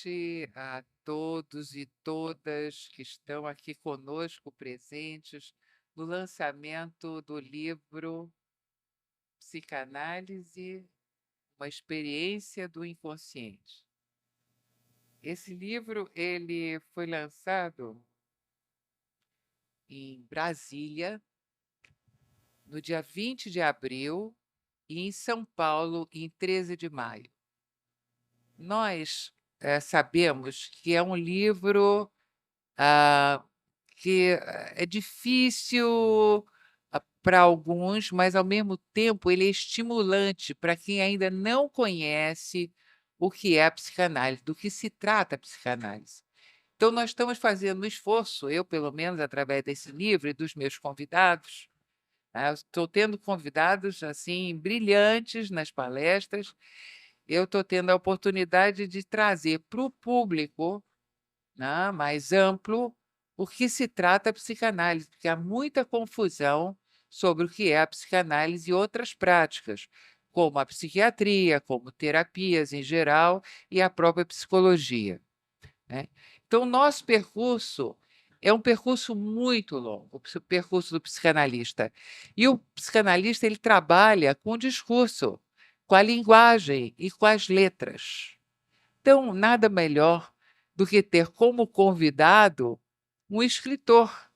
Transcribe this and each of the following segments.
noite a todos e todas que estão aqui conosco presentes no lançamento do livro Psicanálise, uma experiência do inconsciente. Esse livro ele foi lançado em Brasília no dia 20 de abril e em São Paulo em 13 de maio. Nós sabemos que é um livro Ah, que é difícil, para alguns, mas ao mesmo tempo ele é estimulante para quem ainda não conhece o que é a psicanálise, do que se trata a psicanálise. Então nós estamos fazendo um esforço, eu pelo menos através desse livro e dos meus convidados, eu estou tendo convidados, assim, brilhantes nas palestras, eu estou tendo a oportunidade de trazer para o público, né, mais amplo, o que se trata a psicanálise, porque há muita confusão sobre o que é a psicanálise e outras práticas, como a psiquiatria, como terapias em geral e a própria psicologia, né. Então, o nosso percurso é um percurso muito longo, o percurso do psicanalista. E o psicanalista ele trabalha com o discurso, com a linguagem e com as letras. Então, nada melhor do que ter como convidado um escritor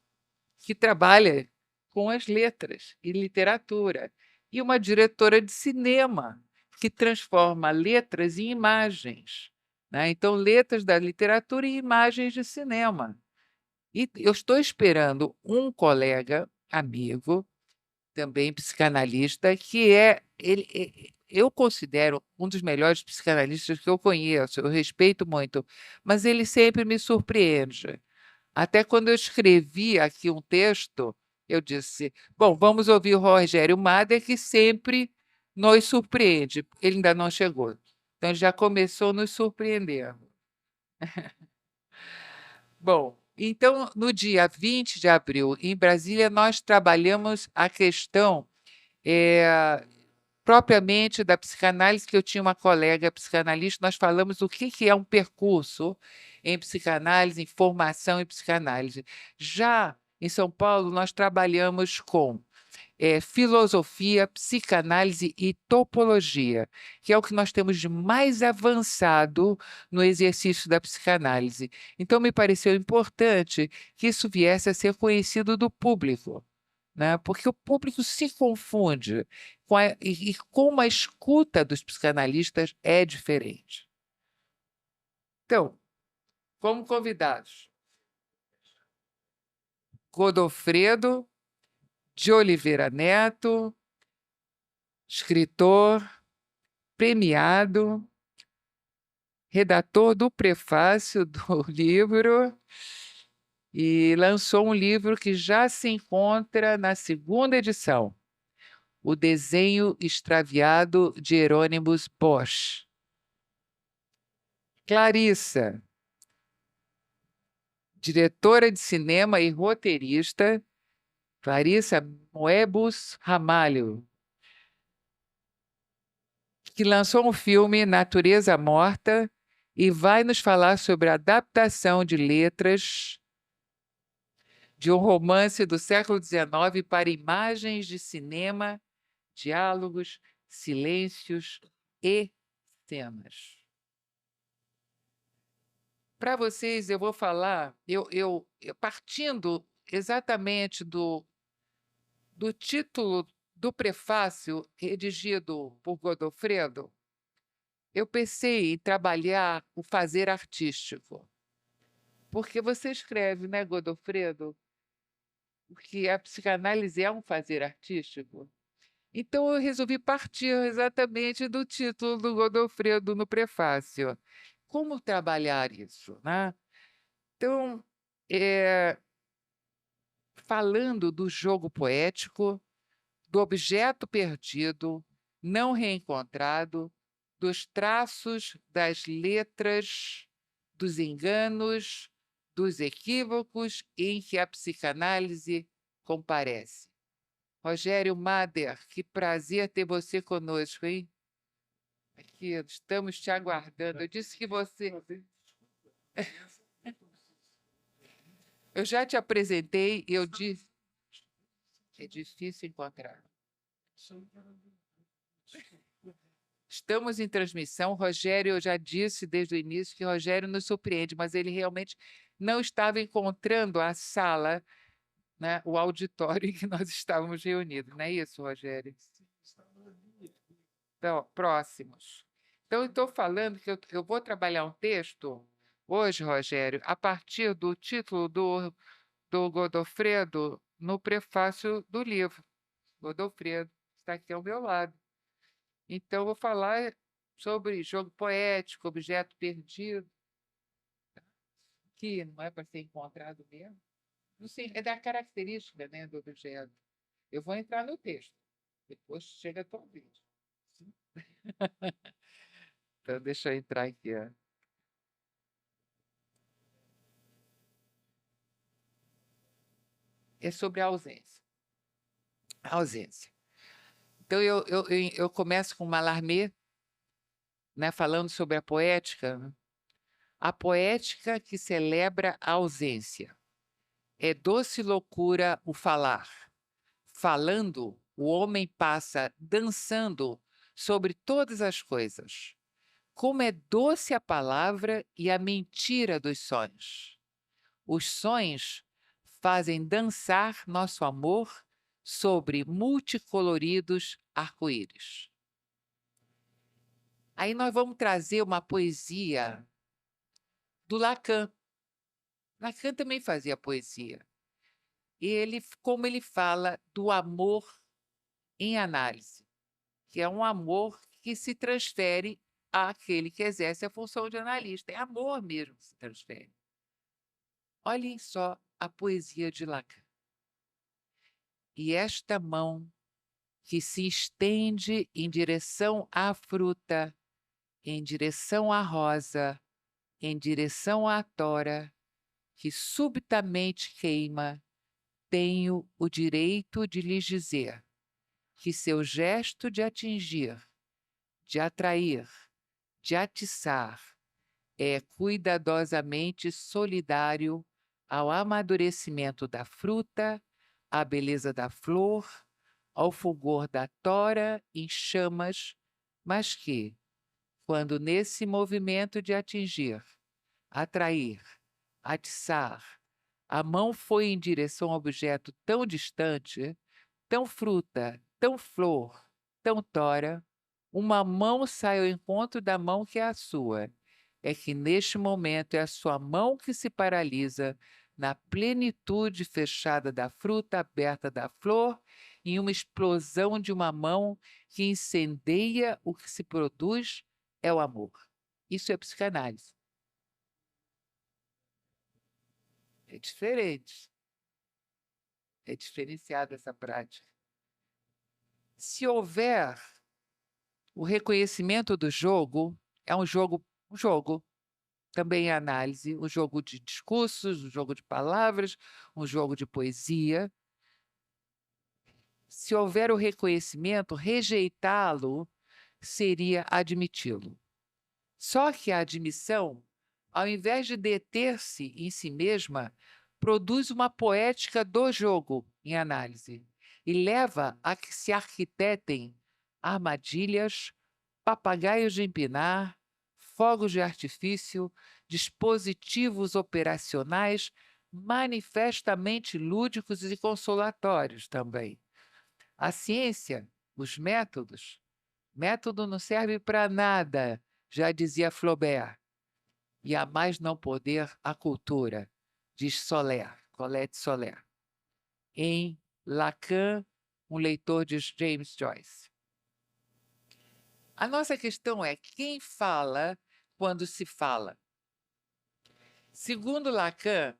que trabalha com as letras e literatura, e uma diretora de cinema que transforma letras em imagens, né. Então, letras da literatura em imagens de cinema. E eu estou esperando um colega, amigo, também psicanalista, que é ele eu considero um dos melhores psicanalistas que eu conheço, eu respeito muito, mas ele sempre me surpreende. Até quando eu escrevi aqui um texto, eu disse: "Bom, vamos ouvir o Rogério Mader, que sempre nos surpreende". Ele ainda não chegou, então ele já começou nos surpreendendo. Bom, então no dia 20 de abril, em Brasília, nós trabalhamos a questão, eh propriamente da psicanálise, que eu tinha uma colega psicanalista, nós falamos o que é um percurso em psicanálise, em formação em psicanálise. Já em São Paulo, nós trabalhamos com, filosofia, psicanálise e topologia, que é o que nós temos de mais avançado no exercício da psicanálise. Então me pareceu importante que isso viesse a ser conhecido do público, né, porque o público se confunde com e como a escuta dos psicanalistas é diferente. Então, como convidados, Godofredo de Oliveira Neto, escritor, premiado, redator do prefácio do livro, e lançou um livro que já se encontra na segunda edição, O Desenho Extraviado de Hieronymus Bosch. Clarissa, diretora de cinema e roteirista, Clarissa Moebus Ramalho, que lançou um filme Natureza Morta e vai nos falar sobre a adaptação de letras de um romance do século XIX para imagens de cinema, diálogos, silêncios e cenas. Para vocês, eu vou falar, eu partindo exatamente do título do prefácio redigido por Godofredo, eu pensei em trabalhar o fazer artístico, porque você escreve, né, Godofredo, que a psicanálise é um fazer artístico. Então eu resolvi partir exatamente do título do Godofredo no prefácio. Como trabalhar isso, né? Então, eh, falando do jogo poético, do objeto perdido, não reencontrado, dos traços, das letras, dos enganos, dos equívocos em que a psicanálise comparece. Rogério Mader, que prazer ter você conosco, hein? Aqui, estamos te aguardando. Eu disse que você Eu já te apresentei e eu disse. É difícil encontrar. Estamos em transmissão. Rogério, eu já disse desde o início que Rogério nos surpreende, mas ele realmente não estava encontrando a sala, né, o auditório em que nós estávamos reunidos. Não é isso, Rogério? Então, próximos. Então, eu estou falando que eu vou trabalhar um texto hoje, Rogério, a partir do título do Godofredo no prefácio do livro. Godofredo está aqui ao meu lado. Então, eu vou falar sobre jogo poético, objeto perdido, que não é para ser encontrado mesmo. Não sei, é da característica, né, do objeto. Eu vou entrar no texto, depois chega a tua vez. Então, deixa eu entrar aqui. Ó. É sobre a ausência. A ausência. Então, eu começo com Mallarmé, né, falando sobre a poética. Né? A poética que celebra a ausência. É doce loucura o falar. Falando, o homem passa dançando sobre todas as coisas. Como é doce a palavra e a mentira dos sonhos. Os sonhos fazem dançar nosso amor sobre multicoloridos arco-íris. Aí nós vamos trazer uma poesia do Lacan. Lacan também fazia poesia. E ele, como ele fala do amor em análise, que é um amor que se transfere àquele que exerce a função de analista. É amor mesmo que se transfere. Olhem só a poesia de Lacan. E esta mão que se estende em direção à fruta, em direção à rosa, em direção à tora, que subitamente queima, tenho o direito de lhes dizer que seu gesto de atingir, de atrair, de atiçar, é cuidadosamente solidário ao amadurecimento da fruta, à beleza da flor, ao fulgor da tora em chamas, mas que, quando nesse movimento de atingir, atrair, atiçar, a mão foi em direção a um objeto tão distante, tão fruta, tão flor, tão tora, uma mão sai ao encontro da mão que é a sua. É que neste momento é a sua mão que se paralisa na plenitude fechada da fruta aberta da flor, em uma explosão de uma mão que incendeia o que se produz é o amor. Isso é psicanálise. É diferente. É diferenciada essa prática. Se houver o reconhecimento do jogo, é um jogo também é análise, um jogo de discursos, um jogo de palavras, um jogo de poesia. Se houver o reconhecimento, rejeitá-lo seria admiti-lo. Só que a admissão, ao invés de deter-se em si mesma, produz uma poética do jogo em análise e leva a que se arquitetem armadilhas, papagaios de empinar, fogos de artifício, dispositivos operacionais manifestamente lúdicos e consolatórios também. A ciência, os métodos, método não serve para nada, já dizia Flaubert. E a mais não poder a cultura, diz Soler, Colette Soler. Em Lacan, um leitor de James Joyce. A nossa questão é quem fala quando se fala. Segundo Lacan,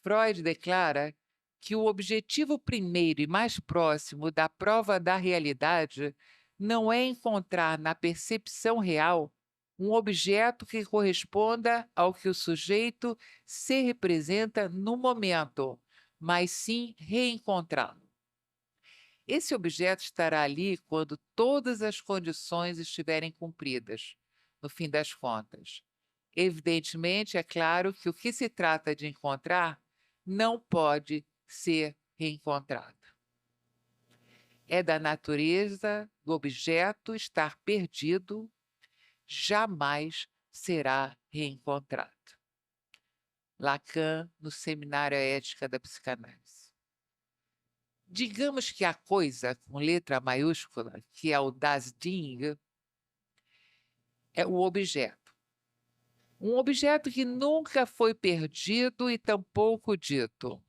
Freud declara que o objetivo primeiro e mais próximo da prova da realidade não é encontrar na percepção real um objeto que corresponda ao que o sujeito se representa no momento, mas sim reencontrá-lo. Esse objeto estará ali quando todas as condições estiverem cumpridas, no fim das contas. Evidentemente, é claro que o que se trata de encontrar não pode ser reencontrado. É da natureza do objeto estar perdido, jamais será reencontrado. Lacan, no Seminário à Ética da Psicanálise. Digamos que a coisa, com letra maiúscula, que é o das Ding, é o objeto. Um objeto que nunca foi perdido e tampouco dito.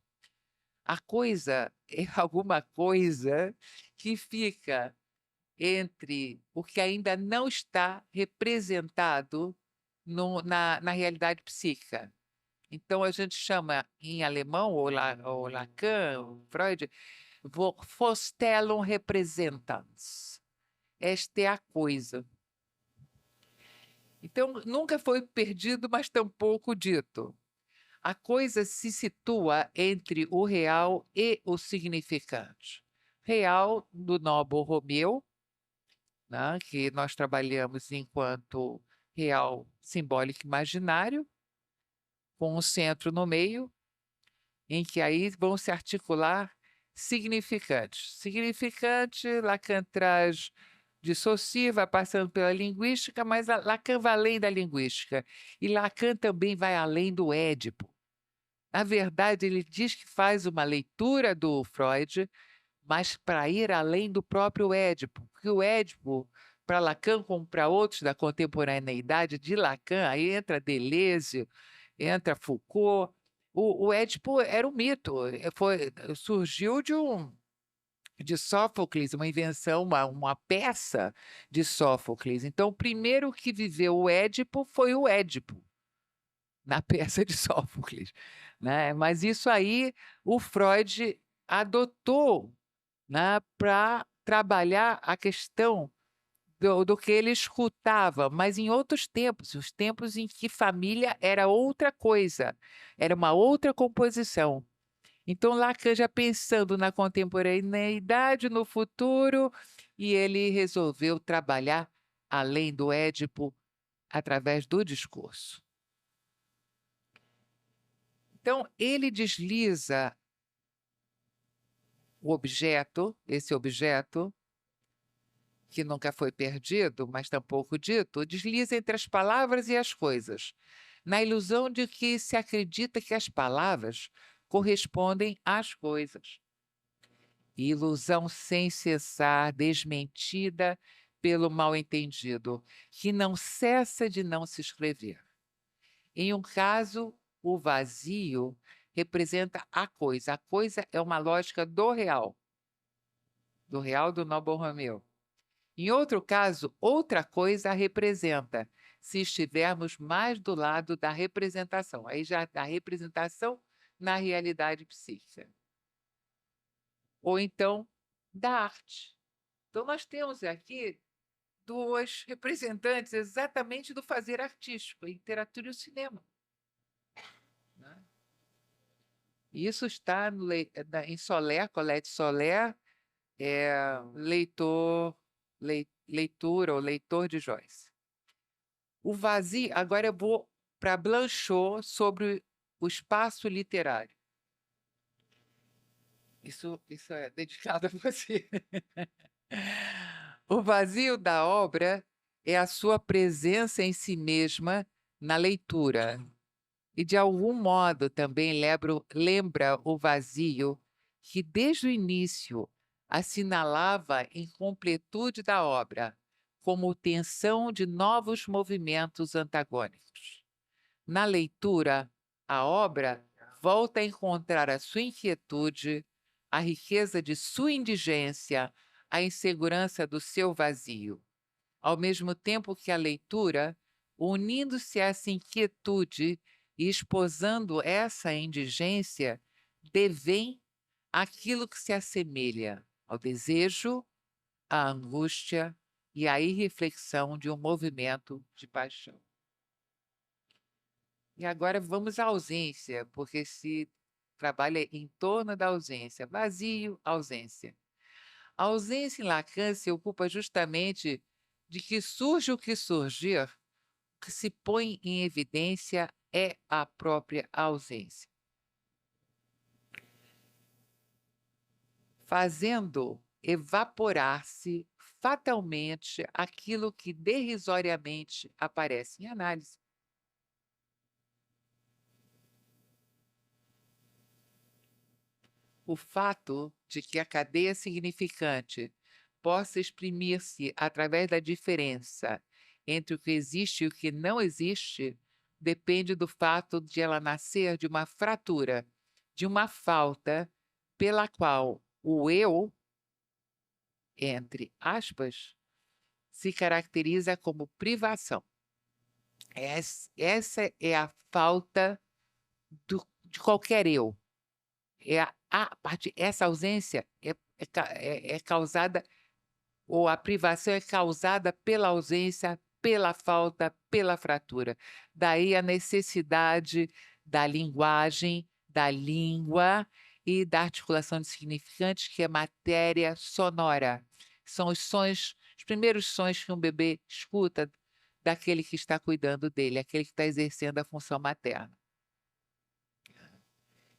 A coisa é alguma coisa que fica entre o que ainda não está representado na realidade psíquica. Então, a gente chama em alemão, ou Lacan, ou Freud, Vorstellung Repräsentans. Esta é a coisa. Então, nunca foi perdido, mas tampouco dito. A coisa se situa entre o real e o significante. Real do Noble Romeu, né, que nós trabalhamos enquanto real simbólico imaginário, com um centro no meio, em que aí vão se articular significantes. Significante, Lacan traz dissocia, vai passando pela linguística, mas Lacan vai além da linguística. E Lacan também vai além do Édipo. Na verdade, ele diz que faz uma leitura do Freud, mas para ir além do próprio Édipo, porque o Édipo, para Lacan, como para outros da contemporaneidade de Lacan, aí entra Deleuze, entra Foucault, o Édipo era um mito, surgiu de Sófocles, uma invenção, uma peça de Sófocles. Então, o primeiro que viveu o Édipo foi o Édipo, na peça de Sófocles, né? Mas isso aí o Freud adotou, né, para trabalhar a questão do que ele escutava, mas em outros tempos, os tempos em que família era outra coisa, era uma outra composição. Então, Lacan já pensando na contemporaneidade, no futuro, e ele resolveu trabalhar além do Édipo através do discurso. Então, ele desliza o objeto, esse objeto, que nunca foi perdido, mas tampouco dito, desliza entre as palavras e as coisas, na ilusão de que se acredita que as palavras correspondem às coisas. Ilusão sem cessar, desmentida pelo mal-entendido, que não cessa de não se escrever. Em um caso, o vazio representa a coisa. A coisa é uma lógica do real do Noble Romeu. Em outro caso, outra coisa a representa, se estivermos mais do lado da representação. Aí já a representação na realidade psíquica. Ou então, da arte. Então, nós temos aqui duas representantes exatamente do fazer artístico, a literatura e o cinema. Né? Isso está em Soler, Colette Soler, leitura ou leitor de Joyce. O vazio, agora eu vou para Blanchot sobre o espaço literário. Isso é dedicado a você. O vazio da obra é a sua presença em si mesma na leitura. E, de algum modo, também lembra o vazio que, desde o início, assinalava a incompletude da obra, como tensão de novos movimentos antagônicos. Na leitura, a obra volta a encontrar a sua inquietude, a riqueza de sua indigência, a insegurança do seu vazio. Ao mesmo tempo que a leitura, unindo-se a essa inquietude e esposando essa indigência, devém aquilo que se assemelha ao desejo, à angústia e à irreflexão de um movimento de paixão. E agora vamos à ausência, porque se trabalha em torno da ausência. Vazio, ausência. A ausência em Lacan se ocupa justamente de que surge o que surgir, que se põe em evidência é a própria ausência, fazendo evaporar-se fatalmente aquilo que derrisoriamente aparece em análise. O fato de que a cadeia significante possa exprimir-se através da diferença entre o que existe e o que não existe depende do fato de ela nascer de uma fratura, de uma falta pela qual o eu, entre aspas, se caracteriza como privação. Essa é a falta de qualquer eu. Essa ausência é causada, ou a privação é causada pela ausência, pela falta, pela fratura. Daí a necessidade da linguagem, da língua e da articulação de significantes, que é matéria sonora. São os sons, os primeiros sons que um bebê escuta daquele que está cuidando dele, aquele que está exercendo a função materna.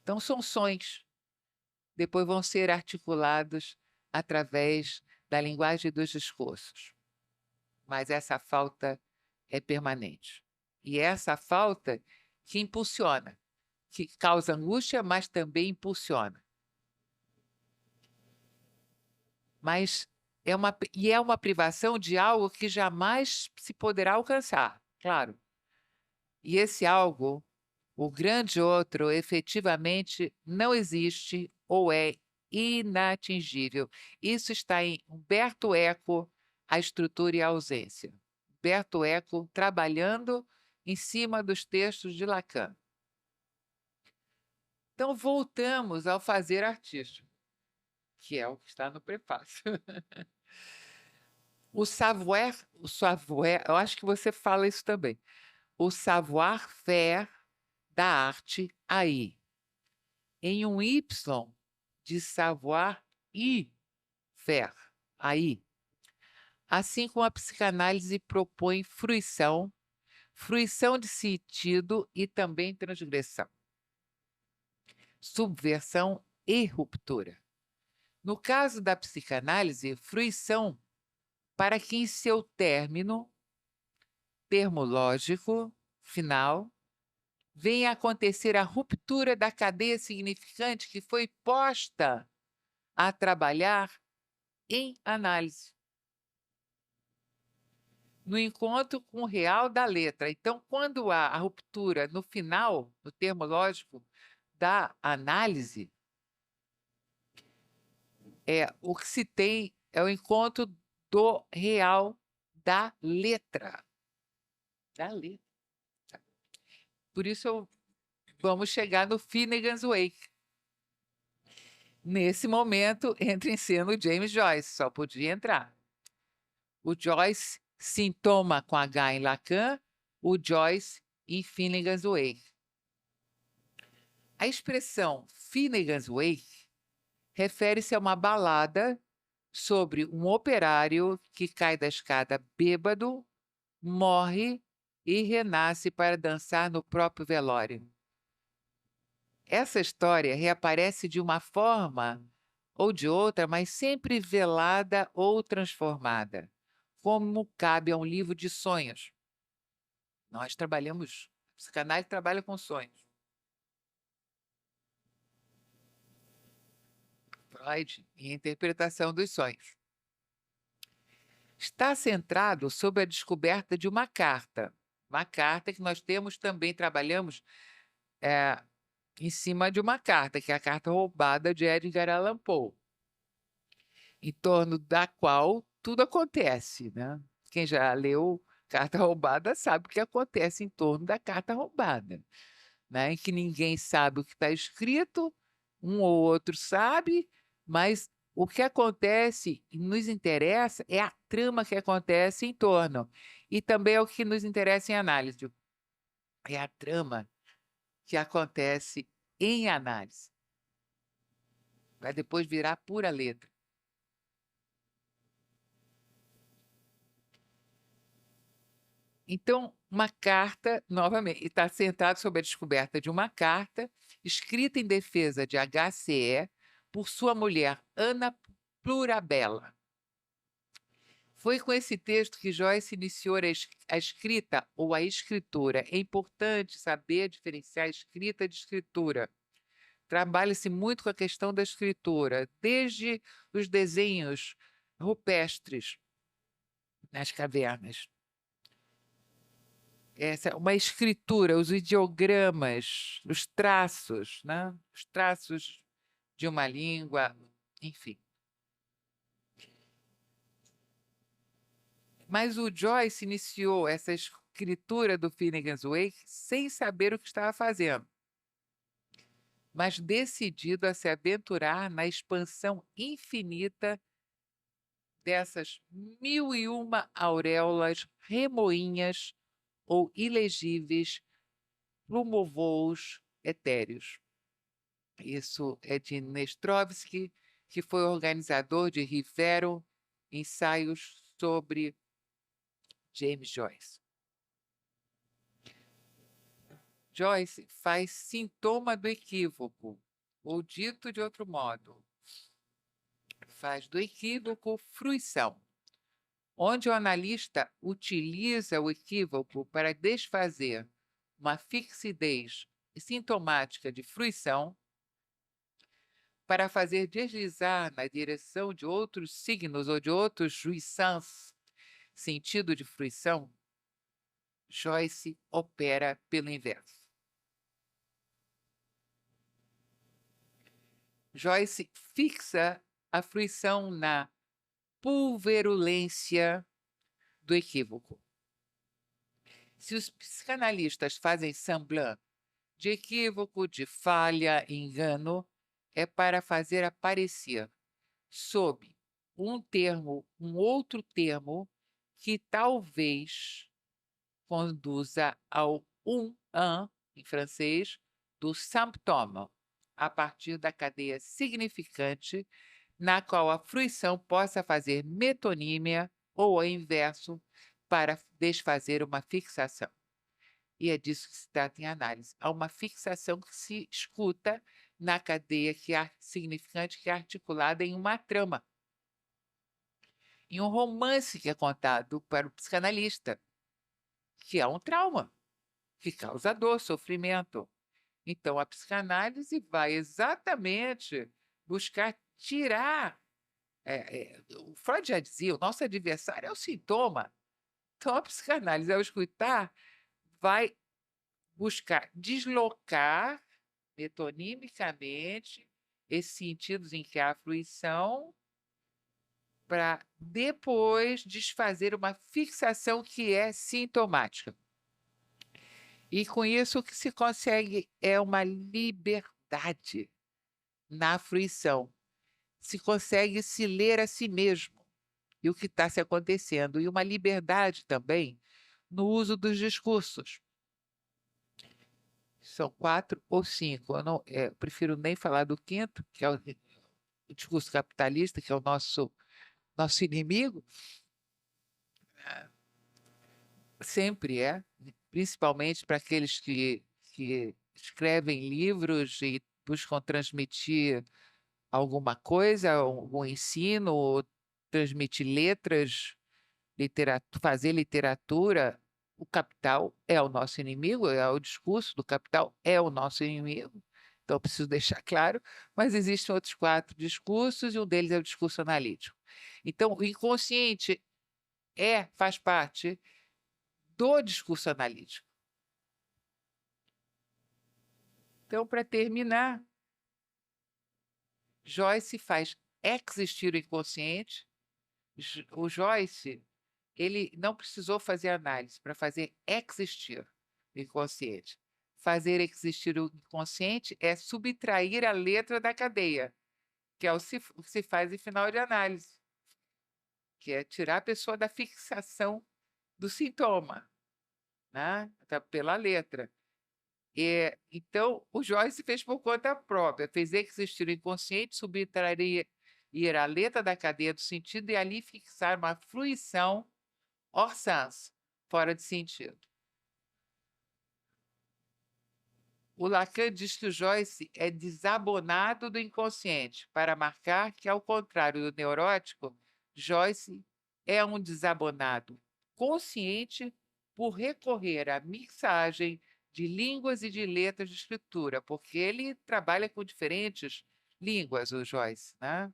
Então, são sons. Depois vão ser articulados através da linguagem dos discursos. Mas essa falta é permanente. E é essa falta que impulsiona, que causa angústia, mas também impulsiona. Mas é uma privação de algo que jamais se poderá alcançar, claro. E esse algo, o grande outro, efetivamente não existe ou é inatingível. Isso está em Humberto Eco, A Estrutura e a Ausência. Humberto Eco trabalhando em cima dos textos de Lacan. Então, voltamos ao fazer artístico, que é o que está no prefácio. O savoir, eu acho que você fala isso também. O savoir-faire da arte aí, em um Y de savoir e faire, aí. Assim como a psicanálise propõe fruição, fruição de sentido e também transgressão, subversão e ruptura. No caso da psicanálise, fruição para que em seu término, termo lógico, final, venha acontecer a ruptura da cadeia significante que foi posta a trabalhar em análise, no encontro com o real da letra. Então, quando há a ruptura no final, no termo lógico, da análise, o que se tem é o encontro do real da letra. Da letra. Por isso, vamos chegar no Finnegan's Wake. Nesse momento, entra em cena o James Joyce, só podia entrar. O Joyce sintoma com H em Lacan, o Joyce em Finnegan's Wake. A expressão Finnegan's Wake refere-se a uma balada sobre um operário que cai da escada bêbado, morre e renasce para dançar no próprio velório. Essa história reaparece de uma forma ou de outra, mas sempre velada ou transformada, como cabe a um livro de sonhos. Nós trabalhamos, a psicanálise trabalha com sonhos. Freud e a interpretação dos sonhos. Está centrado sobre a descoberta de uma carta que nós temos também, trabalhamos em cima de uma carta, que é a carta roubada de Edgar Allan Poe, em torno da qual tudo acontece, né? Quem já leu Carta Roubada sabe o que acontece em torno da carta roubada, né? Em que ninguém sabe o que está escrito, um ou outro sabe, mas o que acontece e nos interessa é a trama que acontece em torno. E também é o que nos interessa em análise. É a trama que acontece em análise. Vai depois virar pura letra. Então, uma carta, novamente, está sentado sob a descoberta de uma carta escrita em defesa de HCE por sua mulher, Ana Plurabella. Foi com esse texto que Joyce iniciou a escrita ou a escritura. É importante saber diferenciar escrita de escritura. Trabalha-se muito com a questão da escritura, desde os desenhos rupestres nas cavernas. Essa é uma escritura, os ideogramas, os traços, né? Os traços de uma língua, enfim. Mas o Joyce iniciou essa escritura do Finnegan's Wake sem saber o que estava fazendo, mas decidido a se aventurar na expansão infinita dessas 1001 auréolas remoinhas ou ilegíveis plumovoos etéreos. Isso é de Nestrovsky, que foi organizador de Rivero, ensaios sobre James Joyce. Joyce faz sintoma do equívoco, ou dito de outro modo, faz do equívoco fruição, onde o analista utiliza o equívoco para desfazer uma fixidez sintomática de fruição, para fazer deslizar na direção de outros signos ou de outros jouissance, sentido de fruição. Joyce opera pelo inverso. Joyce fixa a fruição na pulverulência do equívoco. Se os psicanalistas fazem semblant de equívoco, de falha, engano, é para fazer aparecer sob um outro termo que talvez conduza ao em francês, do symptôme, a partir da cadeia significante, na qual a fruição possa fazer metonímia ou ao inverso para desfazer uma fixação. E é disso que se trata em análise. Há uma fixação que se escuta na cadeia significante que é articulada em uma trama, em um romance que é contado para o psicanalista, que é um trauma, que causa dor, sofrimento. Então, a psicanálise vai exatamente buscar tirar. O Freud já dizia: o nosso adversário é o sintoma. Então, a psicanálise, ao escutar, vai buscar deslocar metonimicamente esses sentidos em que há fruição para depois desfazer uma fixação que é sintomática. E com isso o que se consegue é uma liberdade na fruição. Se consegue se ler a si mesmo e o que está se acontecendo. E uma liberdade também no uso dos discursos. São 4 ou 5. Eu prefiro nem falar do quinto, que é o discurso capitalista, que é o nosso inimigo. Sempre é, principalmente para aqueles que escrevem livros e buscam transmitir alguma coisa, algum ensino, ou transmitir letras, fazer literatura. O capital é o nosso inimigo, o discurso do capital é o nosso inimigo, então eu preciso deixar claro, mas existem outros 4 discursos e um deles é o discurso analítico. Então, o inconsciente faz parte do discurso analítico. Então, para terminar, Joyce faz existir o inconsciente. O Joyce, ele não precisou fazer análise para fazer existir o inconsciente. Fazer existir o inconsciente é subtrair a letra da cadeia, que é o que se faz em final de análise, que é tirar a pessoa da fixação do sintoma, né? Pela letra. Então, o Joyce fez por conta própria, fez existir o inconsciente, subtrair a letra da cadeia do sentido e ali fixar uma fruição hors sens, fora de sentido. O Lacan diz que o Joyce é desabonado do inconsciente, para marcar que, ao contrário do neurótico, Joyce é um desabonado consciente por recorrer à mixagem de línguas e de letras de escritura, porque ele trabalha com diferentes línguas, o Joyce, né?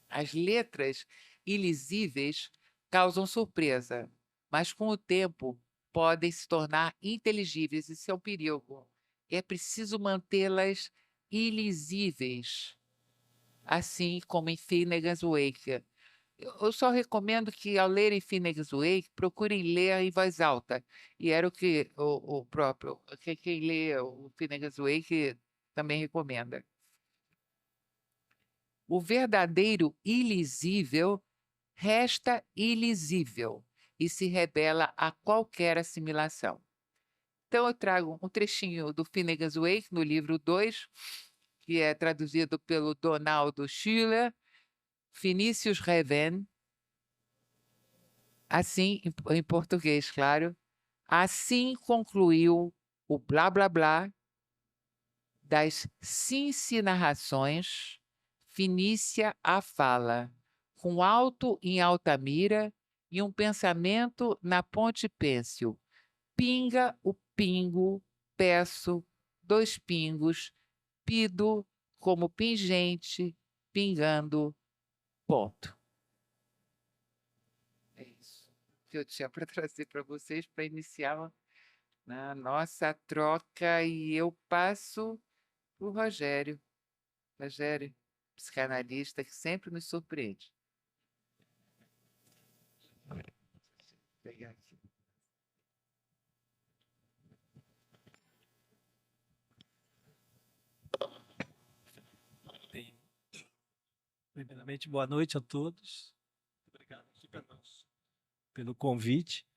As letras ilisíveis causam surpresa, mas com o tempo podem se tornar inteligíveis. Isso é um perigo. É preciso mantê-las ilisíveis, assim como em Finnegan's Wake. Eu só recomendo que, ao lerem Finnegan's Wake, procurem ler em voz alta. E era o que o próprio, quem lê o Finnegan's Wake também recomenda. O verdadeiro ilisível resta ilisível e se rebela a qualquer assimilação. Então, eu trago um trechinho do Finnegan's Wake, no livro 2, que é traduzido pelo Donaldo Schiller, Vinícius Reven, assim, em português, claro. Assim concluiu o blá blá blá das sinci-narrações, Finícia a fala, com alto em Altamira e um pensamento na ponte pêncil. Pinga o pingo, peço, dois pingos, pido como pingente, pingando, ponto. É isso que eu tinha para trazer para vocês para iniciar a nossa troca e eu passo para o Rogério. Rogério, psicanalista que sempre nos surpreende. Vou pegar aqui. Bem, primeiramente, boa noite a todos. Obrigado pelo convite.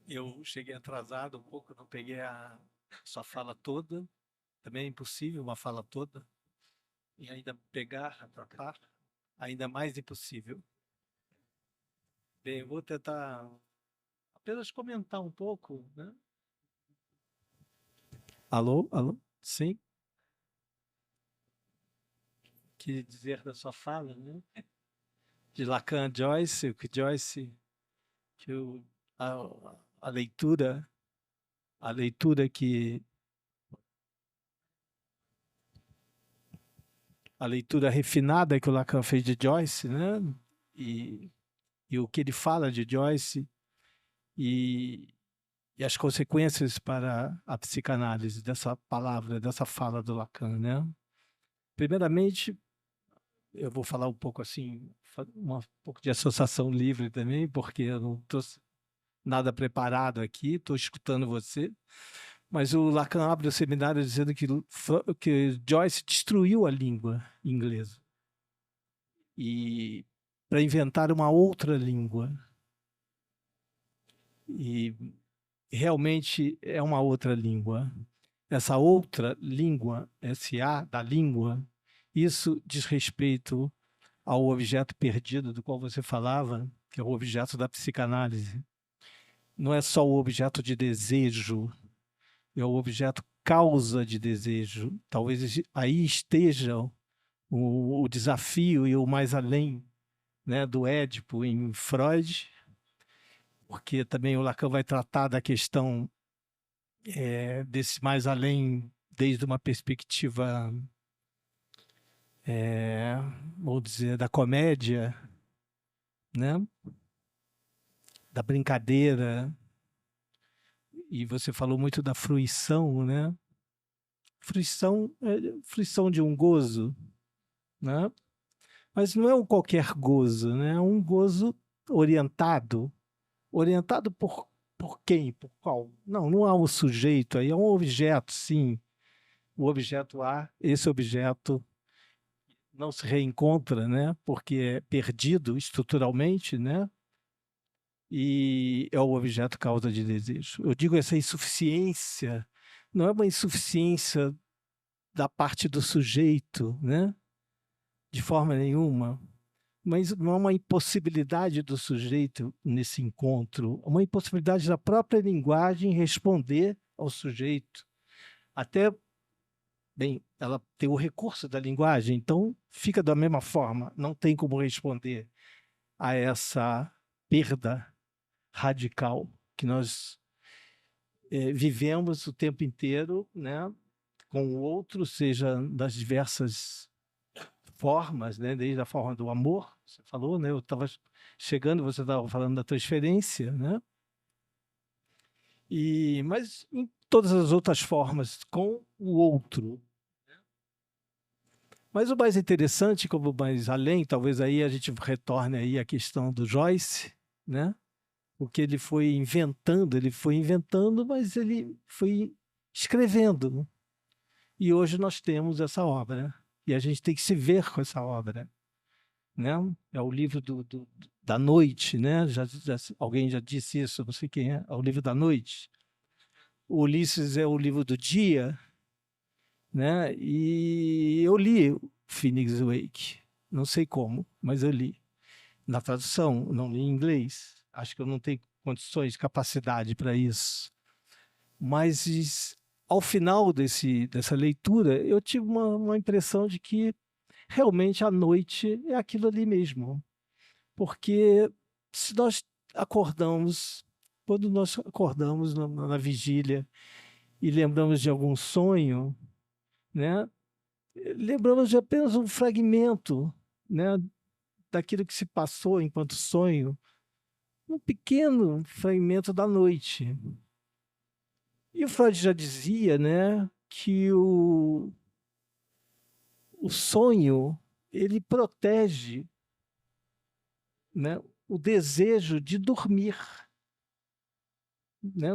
Eu cheguei atrasado um pouco, não peguei a sua fala toda. Também é impossível uma fala toda. E ainda pegar, atrapar, ainda mais impossível. Bem, eu vou tentar apenas comentar um pouco, né? Alô? Alô? Sim? Que dizer da sua fala, né? De Lacan Joyce, o que Joyce, que a leitura que a leitura refinada que o Lacan fez de Joyce, né? E o que ele fala de Joyce e as consequências para a psicanálise dessa palavra, dessa fala do Lacan, né? Primeiramente, eu vou falar um pouco assim, um pouco de associação livre também, porque eu não estou nada preparado aqui, estou escutando você. Mas o Lacan abre o seminário dizendo que Joyce destruiu a língua inglesa e para inventar uma outra língua. E realmente é uma outra língua. Essa outra língua, esse A da língua, isso diz respeito ao objeto perdido do qual você falava, que é o objeto da psicanálise. Não é só o objeto de desejo, é o objeto causa de desejo. Talvez aí esteja o desafio e o mais além, né, do Édipo em Freud, porque também o Lacan vai tratar da questão desse mais além desde uma perspectiva, vou dizer, da comédia, né, da brincadeira. E você falou muito da fruição, né? Fruição de um gozo, né? Mas não é um qualquer gozo, né? É um gozo orientado. Orientado por quem? Por qual? Não há um sujeito aí, é um objeto, sim. O objeto A, esse objeto não se reencontra, né? Porque é perdido estruturalmente, né? E é o objeto causa de desejo. Eu digo essa insuficiência, não é uma insuficiência da parte do sujeito, né? De forma nenhuma. mas não é uma impossibilidade do sujeito nesse encontro, é uma impossibilidade da própria linguagem responder ao sujeito. Até, bem, ela tem o recurso da linguagem, então fica da mesma forma, não tem como responder a essa perda radical que nós vivemos o tempo inteiro, né, com o outro, seja das diversas formas, né, desde a forma do amor, você falou, né, eu estava chegando, você estava falando da transferência, né, mas em todas as outras formas, com o outro. Mas o mais interessante, como mais além, talvez aí a gente retorne aí à questão do Joyce, né, o que ele foi inventando, mas ele foi escrevendo. E hoje nós temos essa obra. E a gente tem que se ver com essa obra. Né? É o livro da noite, né? Alguém já disse isso, não sei quem é. É o livro da noite. O Ulisses é o livro do dia. Né? E eu li Phoenix Wake. Não sei como, mas eu li. Na tradução, não li em inglês. Acho que eu não tenho condições, capacidade para isso. Mas ao final dessa leitura, eu tive uma impressão de que realmente a noite é aquilo ali mesmo. Porque se nós acordamos, quando nós acordamos na vigília e lembramos de algum sonho, né, lembramos de apenas um fragmento, né, daquilo que se passou enquanto sonho, um pequeno fragmento da noite. E o Freud já dizia, né, que o sonho ele protege, né, o desejo de dormir. Né?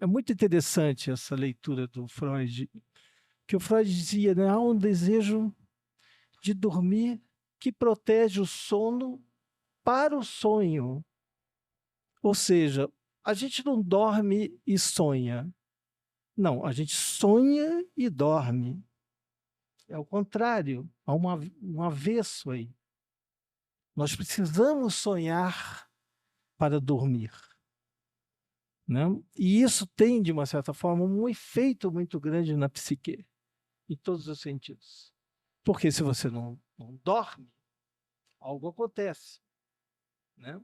É muito interessante essa leitura do Freud, que o Freud dizia, né, há um desejo de dormir que protege o sono para o sonho. Ou seja, a gente não dorme e sonha. Não, a gente sonha e dorme. É o contrário, há um avesso aí. Nós precisamos sonhar para dormir. Né? E isso tem, de uma certa forma, um efeito muito grande na psique, em todos os sentidos. Porque se você não dorme, algo acontece. Né?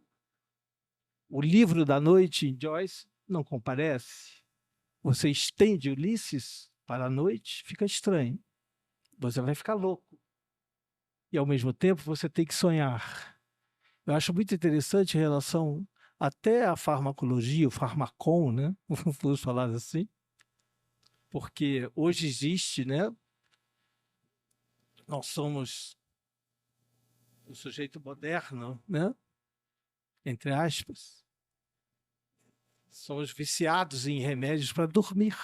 O livro da noite em Joyce não comparece. Você estende Ulisses para a noite, fica estranho. Você vai ficar louco. E, ao mesmo tempo, você tem que sonhar. Eu acho muito interessante em relação até à farmacologia, o farmacon, né? Vamos falar assim. Porque hoje existe, né? Nós somos o sujeito moderno, né? Entre aspas. Somos viciados em remédios para dormir.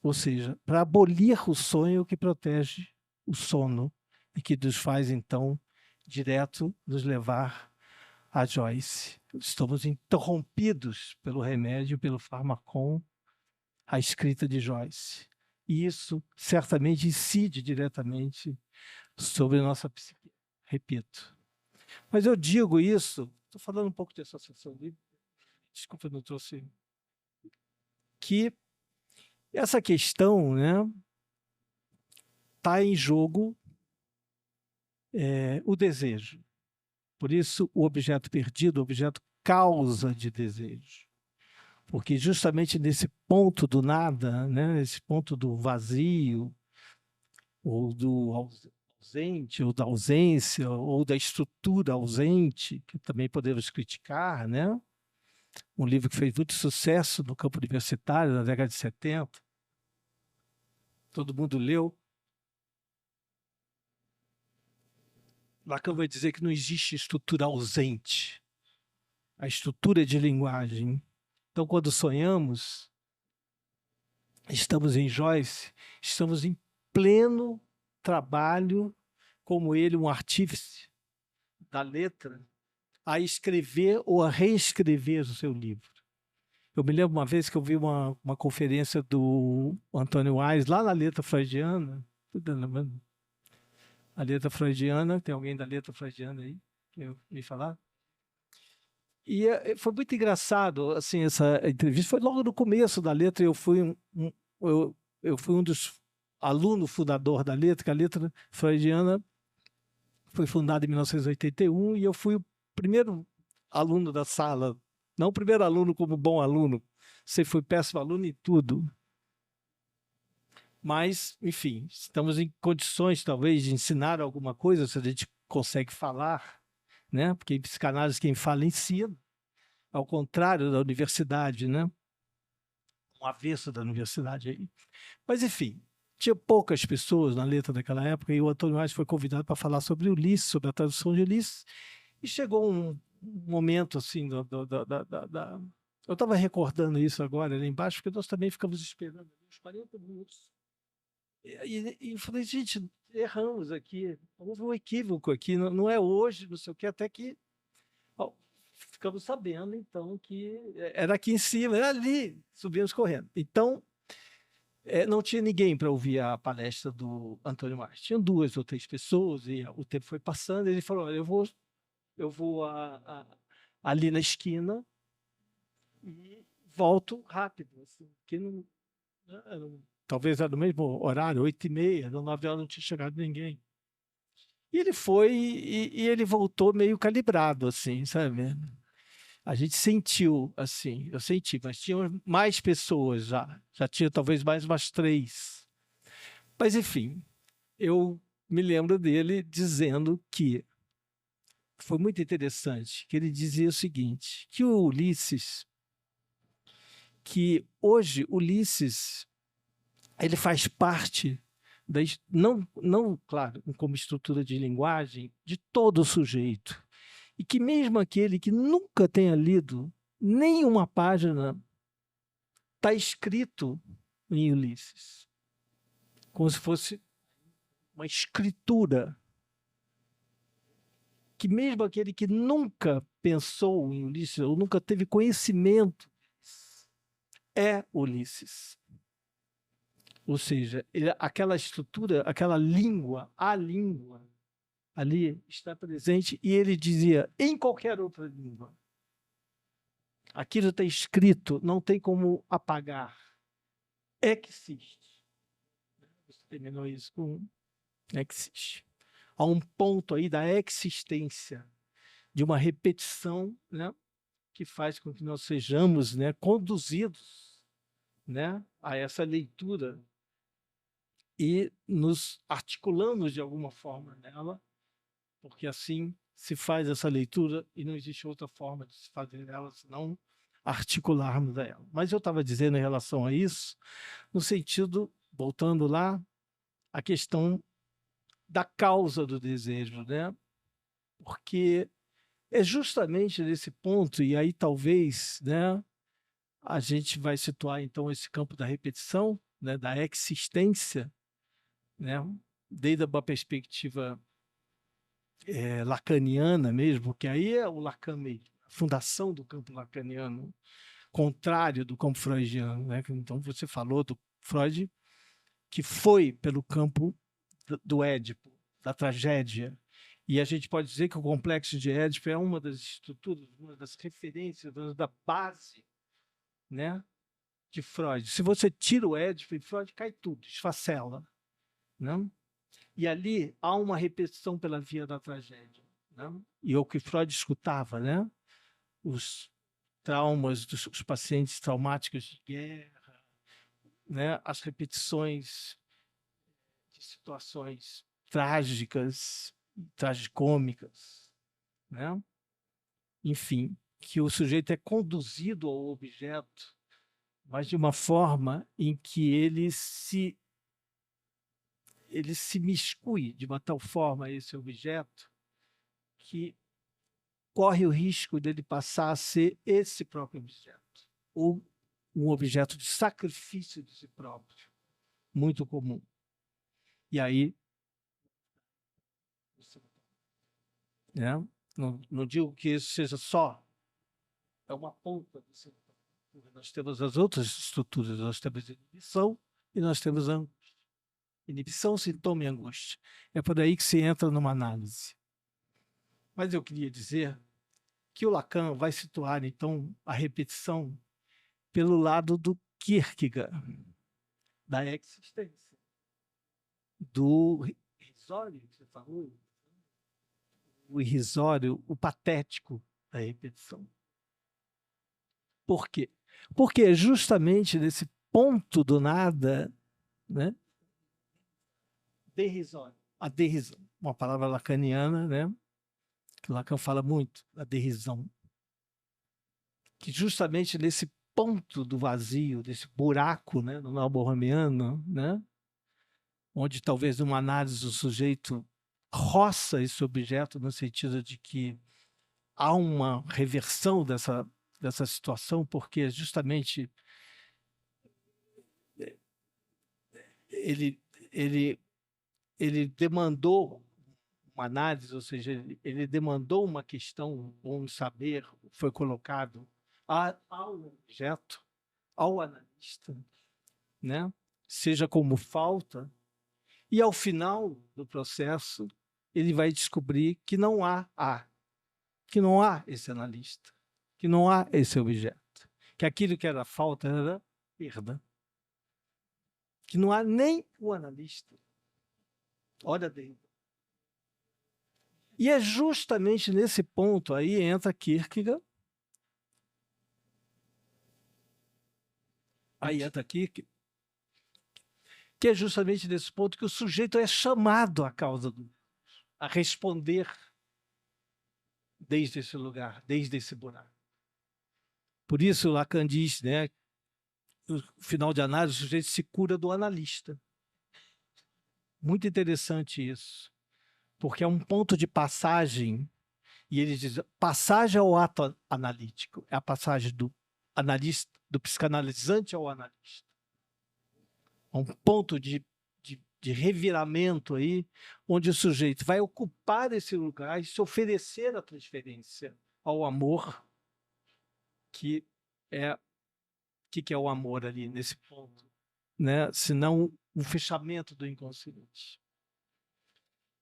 Ou seja, para abolir o sonho que protege o sono e que nos faz, então, direto nos levar a Joyce. Estamos interrompidos pelo remédio, pelo farmacon, a escrita de Joyce. E isso certamente incide diretamente sobre a nossa psique. Repito. Mas eu digo isso, estou falando um pouco de associação livre, desculpa, eu não trouxe, que essa questão, né, está em jogo o desejo. Por isso, o objeto perdido, o objeto causa de desejo. Porque justamente nesse ponto do nada, né, esse ponto do vazio, ou do ausente, ou da ausência, ou da estrutura ausente, que também podemos criticar, né? Um livro que fez muito sucesso no campo universitário na década de 70. Todo mundo leu. Lacan vai dizer que não existe estrutura ausente. A estrutura de linguagem. Então, quando sonhamos, estamos em Joyce, estamos em pleno trabalho, como ele, um artífice da letra, a escrever ou a reescrever o seu livro. Eu me lembro uma vez que eu vi uma conferência do Antônio Wise, lá na letra freudiana, A letra freudiana, tem alguém da letra freudiana aí? Que eu me falar? E foi muito engraçado, assim, essa entrevista. Foi logo no começo da letra. Eu fui um dos alunos fundador da letra, que a letra freudiana foi fundada em 1981 e eu fui o primeiro aluno da sala. Não o primeiro aluno como bom aluno. Você foi péssimo aluno em tudo. Mas, enfim, estamos em condições, talvez, de ensinar alguma coisa, se a gente consegue falar, né? Porque em psicanálise quem fala ensina, ao contrário da universidade, né? Um avesso da universidade aí. Mas, enfim, tinha poucas pessoas na letra daquela época e o Antônio Reis foi convidado para falar sobre Ulisses, sobre a tradução de Ulisses, e chegou um momento, assim, eu estava recordando isso agora ali embaixo, porque nós também ficamos esperando uns 40 minutos. E falei, gente, erramos aqui, houve um equívoco aqui, não é hoje, não sei o que, até que ó, ficamos sabendo, então, que era aqui em cima, era ali, subimos correndo. Então, não tinha ninguém para ouvir a palestra do Antônio Martins. Tinham 2 ou 3 pessoas, e o tempo foi passando, e ele falou, olha, eu vou ali na esquina e volto rápido, assim, porque talvez era no mesmo horário, 8h30, às 9 horas não tinha chegado ninguém. E ele foi e ele voltou meio calibrado, assim, sabe? A gente sentiu, assim, eu senti, mas tinha mais pessoas já. Já tinha talvez mais umas 3. Mas, enfim, eu me lembro dele dizendo que foi muito interessante, que ele dizia o seguinte, que o Ulisses, que hoje Ulisses ele faz parte não, claro, como estrutura de linguagem, de todo o sujeito. E que mesmo aquele que nunca tenha lido nenhuma página está escrito em Ulisses, como se fosse uma escritura. Que mesmo aquele que nunca pensou em Ulisses, ou nunca teve conhecimento, é Ulisses. Ou seja, aquela estrutura, aquela língua, a língua, ali está presente, e ele dizia, em qualquer outra língua, aquilo está escrito, não tem como apagar. Existe. Você terminou isso com existe. Há um ponto aí da existência, de uma repetição, né, que faz com que nós sejamos, né, conduzidos, né, a essa leitura e nos articulamos de alguma forma nela, porque assim se faz essa leitura e não existe outra forma de se fazer ela senão articularmos a ela. Mas eu estava dizendo em relação a isso, no sentido, voltando lá, a questão da causa do desejo, né? Porque é justamente nesse ponto, e aí talvez, né, a gente vai situar então esse campo da repetição, né, da existência, né, desde uma perspectiva lacaniana mesmo, que aí é o Lacan mesmo, a fundação do campo lacaniano, contrário do campo freudiano, né? Então você falou do Freud que foi pelo campo do Édipo, da tragédia. E a gente pode dizer que o complexo de Édipo é uma das estruturas, uma das referências, uma da base, né, de Freud. Se você tira o Édipo, em Freud cai tudo, esfacela, né? E ali há uma repetição pela via da tragédia, né? E é o que Freud escutava, né? Os traumas dos pacientes traumáticos de guerra, né? As repetições de situações trágicas, tragicômicas, né? Enfim, que o sujeito é conduzido ao objeto, mas de uma forma em que ele se miscui de uma tal forma a esse objeto que corre o risco dele passar a ser esse próprio objeto, ou um objeto de sacrifício de si próprio, muito comum. E aí, né, não digo que isso seja só, é uma ponta desse. Nós temos as outras estruturas, nós temos a inibição e nós temos a angústia. Inibição, sintoma e angústia. É por aí que se entra numa análise. Mas eu queria dizer que o Lacan vai situar, então, a repetição pelo lado do Kierkegaard, da existência, do irrisório que você falou, o irrisório, o patético da repetição. Por quê? Porque é justamente nesse ponto do nada, né, derrisório, a derrisão, uma palavra lacaniana, né, que Lacan fala muito, a derrisão, que justamente nesse ponto do vazio, desse buraco, né, no Borromeano, né, onde talvez numa análise o sujeito roça esse objeto no sentido de que há uma reversão dessa situação, porque justamente ele, ele, ele demandou uma análise, ou seja, ele demandou uma questão, um saber foi colocado ao objeto, ao analista, né? Seja como falta, e ao final do processo ele vai descobrir que não há esse analista, que não há esse objeto, que aquilo que era falta era perda, que não há nem o analista. Olha dentro. E é justamente nesse ponto aí entra Kierkegaard. Aí entra Kierkegaard, que é justamente nesse ponto que o sujeito é chamado à causa do a responder desde esse lugar, desde esse buraco. Por isso Lacan diz, né, no final de análise, o sujeito se cura do analista. Muito interessante isso, porque é um ponto de passagem, e ele diz, passagem ao ato analítico, é a passagem do analista, do psicanalizante ao analista. É um ponto de reviramento aí, onde o sujeito vai ocupar esse lugar e se oferecer a transferência ao amor, que é que é o amor ali nesse ponto, né? Senão o fechamento do inconsciente.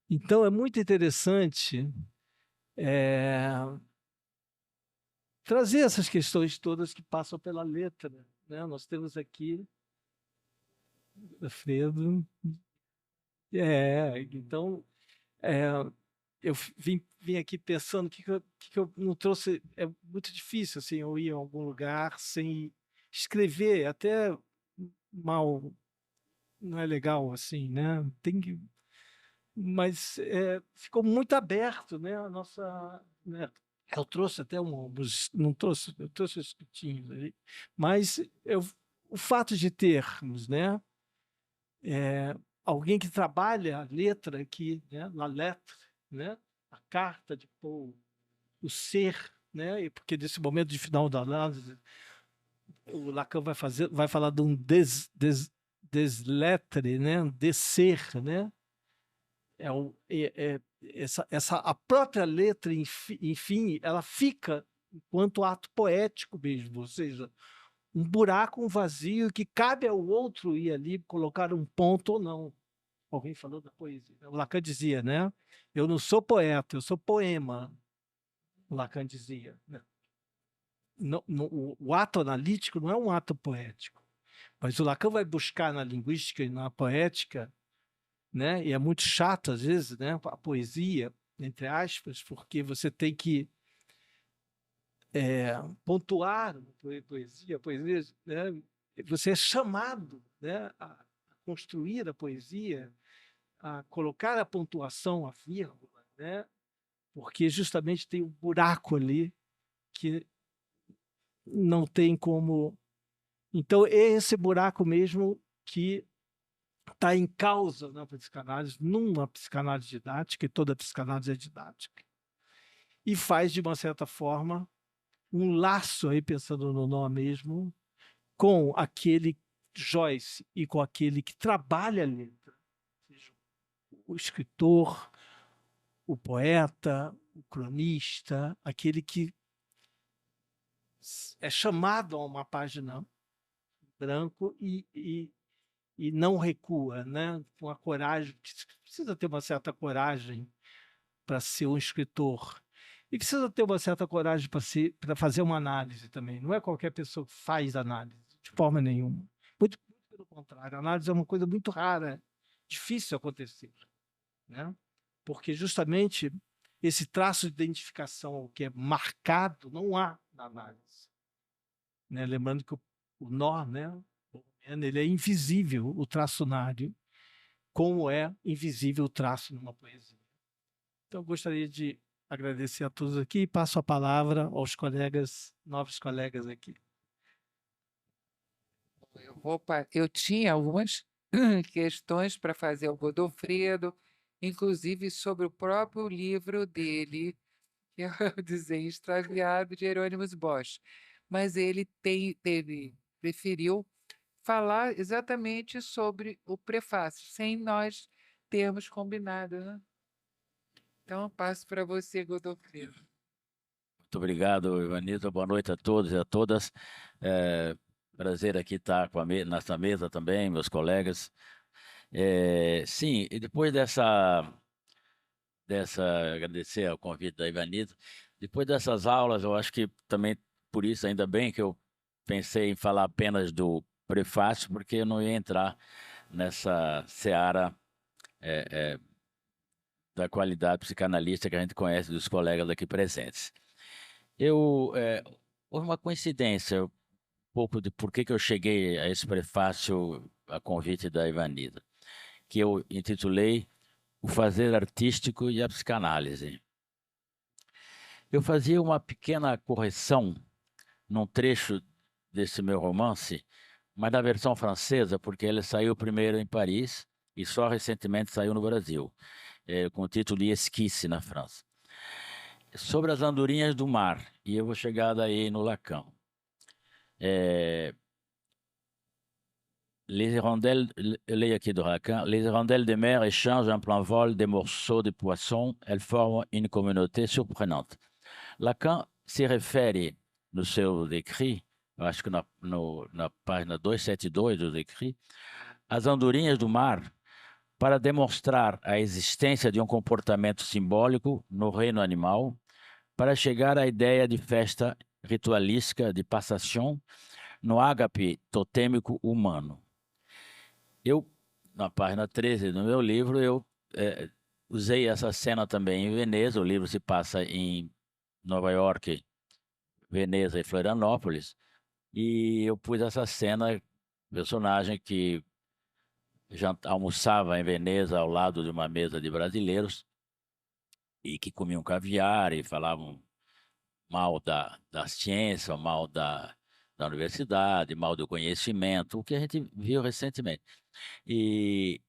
Então é muito interessante trazer essas questões todas que passam pela letra, né? Nós temos aqui Alfredo, então eu vim aqui pensando o que eu não trouxe. É muito difícil assim, eu ir a algum lugar sem escrever, até mal não é legal assim, né? Tem que, mas ficou muito aberto, né? A nossa, né? Eu trouxe até não trouxe, eu trouxe os escritinhos ali, mas o fato de termos, né? Alguém que trabalha a letra aqui, né? La lettre, né? A carta de Paul, o ser, né? E porque nesse momento de final da análise, o Lacan vai falar de um deslettre, né? Um desser, né? A própria letra, enfim, ela fica enquanto ato poético mesmo, ou seja, um buraco, um vazio que cabe ao outro ir ali colocar um ponto ou não. Alguém falou da poesia. O Lacan dizia, né? Eu não sou poeta, eu sou poema. O Lacan dizia. Né? O ato analítico não é um ato poético, mas o Lacan vai buscar na linguística e na poética, né? E é muito chato às vezes, né? A poesia, entre aspas, porque você tem que pontuar a poesia, né? Você é chamado, né? A construir a poesia, a colocar a pontuação, a vírgula, né? Porque justamente tem um buraco ali que não tem como. Então, é esse buraco mesmo que está em causa na psicanálise, numa psicanálise didática, e toda psicanálise é didática. E faz, de uma certa forma, um laço, aí pensando no nome mesmo, com aquele Joyce e com aquele que trabalha a letra, ou seja, o escritor, o poeta, o cronista, aquele que é chamado a uma página branco e e não recua, né? Com a coragem, precisa ter uma certa coragem para ser um escritor. E precisa ter uma certa coragem para fazer uma análise também. Não é qualquer pessoa que faz análise, de forma nenhuma. Muito pelo contrário, a análise é uma coisa muito rara, difícil de acontecer, né? Porque justamente esse traço de identificação que é marcado não há na análise, né? Lembrando que o nó, né? Ele é invisível, o traçonário, como é invisível o traço numa poesia. Então, eu gostaria de agradecer a todos aqui e passo a palavra aos colegas, novos colegas aqui. Eu tinha algumas questões para fazer ao Godofredo, inclusive sobre o próprio livro dele, que é o Desenho Extraviado de Jerônimos Bosch. Mas ele preferiu falar exatamente sobre o prefácio, sem nós termos combinado, né? Então, eu passo para você, Godofredo. Muito obrigado, Ivanildo. Boa noite a todos e a todas. Prazer aqui estar nessa mesa também, meus colegas. Sim, e depois agradecer ao convite da Ivanildo, depois dessas aulas, eu acho que também, por isso, ainda bem que eu pensei em falar apenas do prefácio, porque eu não ia entrar nessa seara da qualidade psicanalista que a gente conhece dos colegas aqui presentes. Houve uma coincidência, um pouco de por que eu cheguei a esse prefácio a convite da Ivanildo, que eu intitulei O Fazer Artístico e a Psicanálise. Eu fazia uma pequena correção num trecho desse meu romance, mas na versão francesa, porque ele saiu primeiro em Paris e só recentemente saiu no Brasil, com o título de Esquisse na França. Sobre as andorinhas do mar, e eu vou chegar daí no Lacan. Les hirondelles, eu leio aqui do Lacan, les hirondelles de mer échangent en plein vol des morceaux de poisson, elles forment une communauté surprenante. Lacan se refere no seu Décrit, eu acho que na página 272 do Décrit, às andorinhas do mar para demonstrar a existência de um comportamento simbólico no reino animal, para chegar à ideia de festa ritualística de passation no ágape totêmico humano. Na página 13 do meu livro, eu usei essa cena também em Veneza. O livro se passa em Nova York, Veneza e Florianópolis, e eu pus essa cena, personagem que almoçava em Veneza ao lado de uma mesa de brasileiros e que comiam caviar e falavam mal da ciência, mal da universidade, mal do conhecimento, o que a gente viu recentemente. E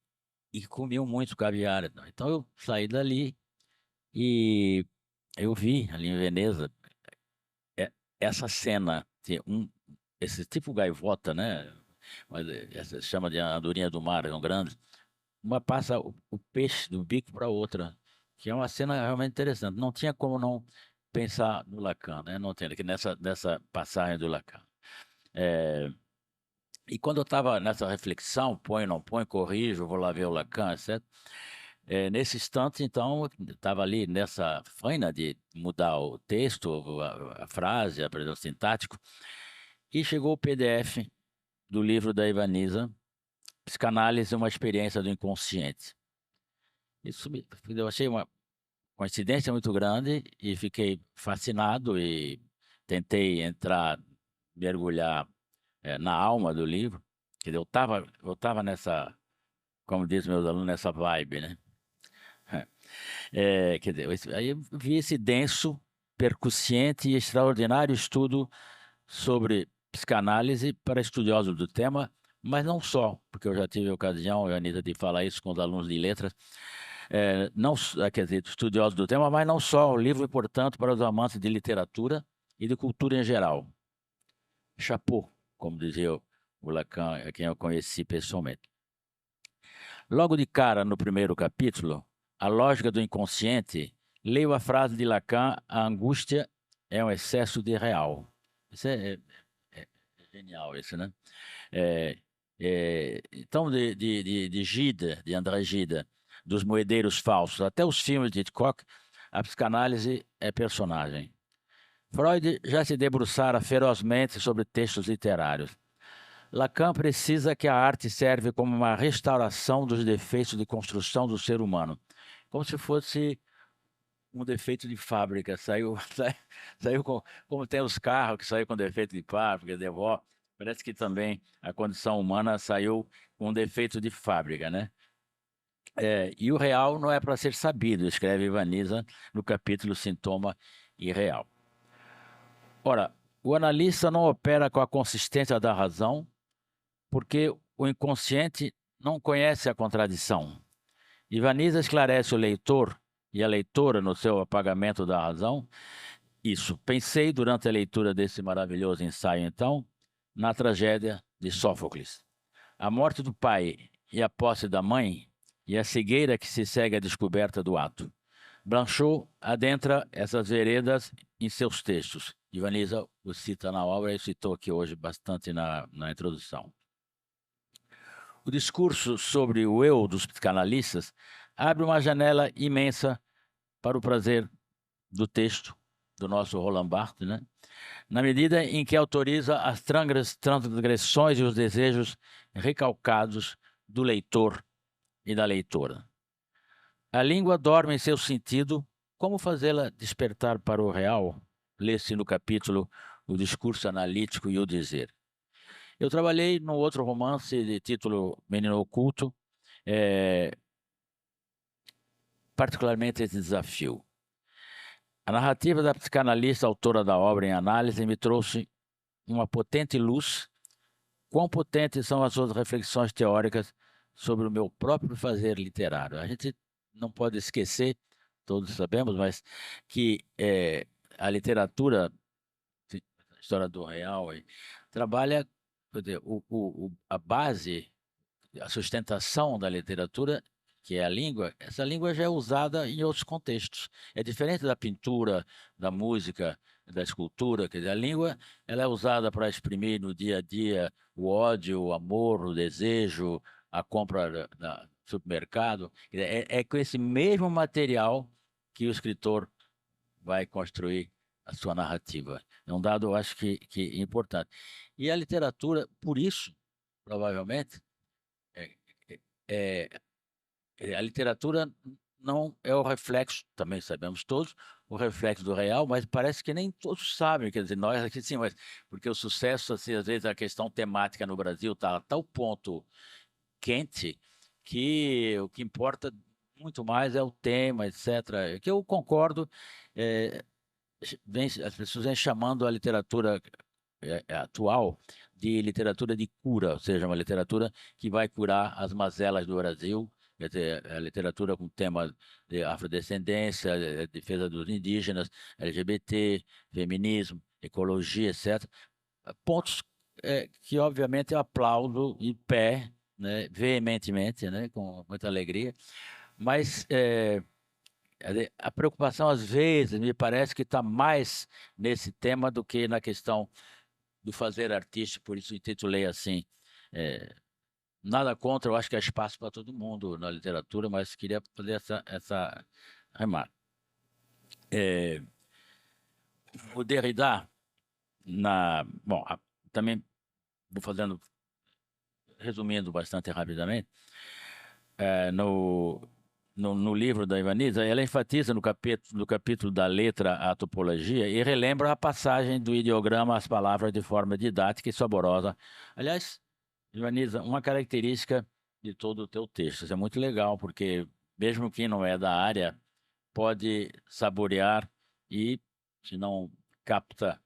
comiam muito caviar. Então eu saí dali e eu vi ali em Veneza essa cena, esse tipo gaivota, né? Mas essa chama de andorinha do mar, são grandes. Uma passa o peixe do bico para outra, que é uma cena realmente interessante. Não tinha como não pensar no Lacan, né? Não tinha, que nessa passagem do Lacan. E quando eu estava nessa reflexão, põe, não põe, corrijo, vou lá ver o Lacan, etc. Nesse instante, então, estava ali nessa faina de mudar o texto, a frase, a presença sintático, e chegou o PDF do livro da Ivaniza, Psicanálise, uma experiência do inconsciente. Eu achei uma coincidência muito grande e fiquei fascinado e tentei mergulhar na alma do livro. Quer dizer, eu tava nessa, como diz meus alunos, nessa vibe, né? Quer dizer, aí eu vi esse denso, percussiente e extraordinário estudo sobre psicanálise para estudiosos do tema, mas não só, porque eu já tive a ocasião, Anitta, de falar isso com os alunos de letras, não, quer dizer, estudiosos do tema, mas não só. O livro é, portanto, para os amantes de literatura e de cultura em geral. Chapeau, como dizia o Lacan, a quem eu conheci pessoalmente. Logo de cara, no primeiro capítulo, A Lógica do Inconsciente, leio a frase de Lacan: a angústia é um excesso de real. Isso é genial, isso, né? Então, de Gide, de André Gide, dos moedeiros falsos, até os filmes de Hitchcock, a psicanálise é personagem. Freud já se debruçara ferozmente sobre textos literários. Lacan precisa que a arte serve como uma restauração dos defeitos de construção do ser humano, como se fosse um defeito de fábrica. Saiu como tem os carros que saíram com defeito de fábrica, parece que também a condição humana saiu com um defeito de fábrica, né? E o real não é para ser sabido, escreve Ivaniza no capítulo Sintoma Irreal. Ora, o analista não opera com a consistência da razão, porque o inconsciente não conhece a contradição. Ivaniza esclarece o leitor e a leitora no seu apagamento da razão. Isso, pensei durante a leitura desse maravilhoso ensaio, então, na tragédia de Sófocles. A morte do pai e a posse da mãe e a cegueira que se segue à descoberta do ato. Blanchot adentra essas veredas em seus textos. Ivaniza o cita na obra e citou aqui hoje bastante na introdução. O discurso sobre o eu dos psicanalistas abre uma janela imensa para o prazer do texto do nosso Roland Barthes, né? Na medida em que autoriza as transgressões e os desejos recalcados do leitor e da leitora. A língua dorme em seu sentido, como fazê-la despertar para o real? Lê-se no capítulo O Discurso Analítico e o Dizer. Eu trabalhei no outro romance de título Menino Oculto, particularmente esse desafio. A narrativa da psicanalista autora da obra em análise me trouxe uma potente luz. Quão potentes são as suas reflexões teóricas sobre o meu próprio fazer literário. A gente não pode esquecer, todos sabemos, mas que a literatura, a história do real, trabalha, quer dizer, a base, a sustentação da literatura, que é a língua, essa língua já é usada em outros contextos. É diferente da pintura, da música, da escultura, quer dizer, a língua ela é usada para exprimir no dia a dia o ódio, o amor, o desejo, a compra no supermercado. É com esse mesmo material que o escritor vai construir a sua narrativa. É um dado, eu acho que importante. E a literatura, por isso, provavelmente, a literatura não é o reflexo, também sabemos todos, o reflexo do real, mas parece que nem todos sabem, quer dizer, nós aqui sim, mas porque o sucesso, assim, às vezes a questão temática no Brasil está a tal ponto quente que o que importa muito mais é o tema, etc. Que eu concordo, as pessoas vêm chamando a literatura atual de literatura de cura, ou seja, uma literatura que vai curar as mazelas do Brasil. Quer dizer, a literatura com tema de afrodescendência, defesa dos indígenas, LGBT, feminismo, ecologia, etc. Pontos que, obviamente, eu aplaudo em pé, né, veementemente, né, com muita alegria, mas a preocupação, às vezes, me parece que está mais nesse tema do que na questão do fazer artístico, por isso intitulei assim. Nada contra, eu acho que há espaço para todo mundo na literatura, mas queria fazer essa remarca. O Derrida, também vou resumindo bastante rapidamente, no livro da Ivaniza, ela enfatiza no capítulo da letra à topologia e relembra a passagem do ideograma às palavras de forma didática e saborosa. Aliás, Ivaniza, uma característica de todo o teu texto. Isso é muito legal, porque mesmo quem não é da área pode saborear e, se não capta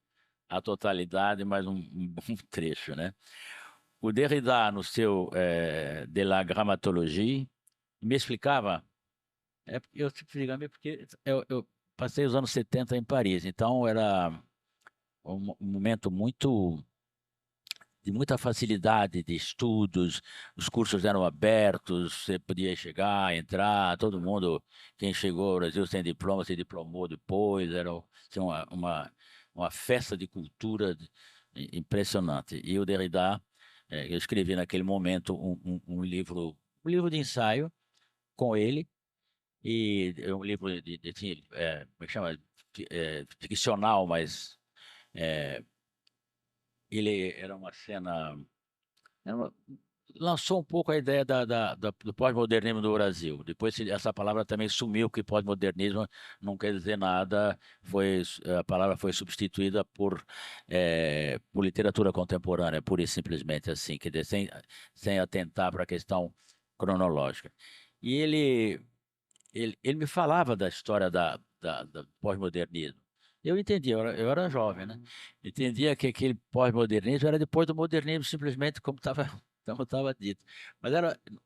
a totalidade, mas um bom trecho, né? O Derrida, no seu De la Grammatologie, me explicava, eu simplesmente porque eu passei os anos 70 em Paris, então era um momento de muita facilidade de estudos, os cursos eram abertos, você podia chegar, entrar, todo mundo, quem chegou ao Brasil sem diploma, se diplomou depois, era assim, uma festa de cultura impressionante. E o Derrida Eu escrevi naquele momento um livro de ensaio com ele, e é um livro como é que chama? Ficcional, mas é, ele era uma cena. era uma- Lançou um pouco a ideia do pós-modernismo do Brasil. Depois essa palavra também sumiu, que pós-modernismo não quer dizer nada. A palavra foi substituída por literatura contemporânea, pura e simplesmente assim, quer dizer, sem atentar para a questão cronológica. E ele me falava da história do pós-modernismo. Eu entendia, eu era jovem, né? Entendia que aquele pós-modernismo era depois do modernismo, simplesmente como estava como estava dito. Mas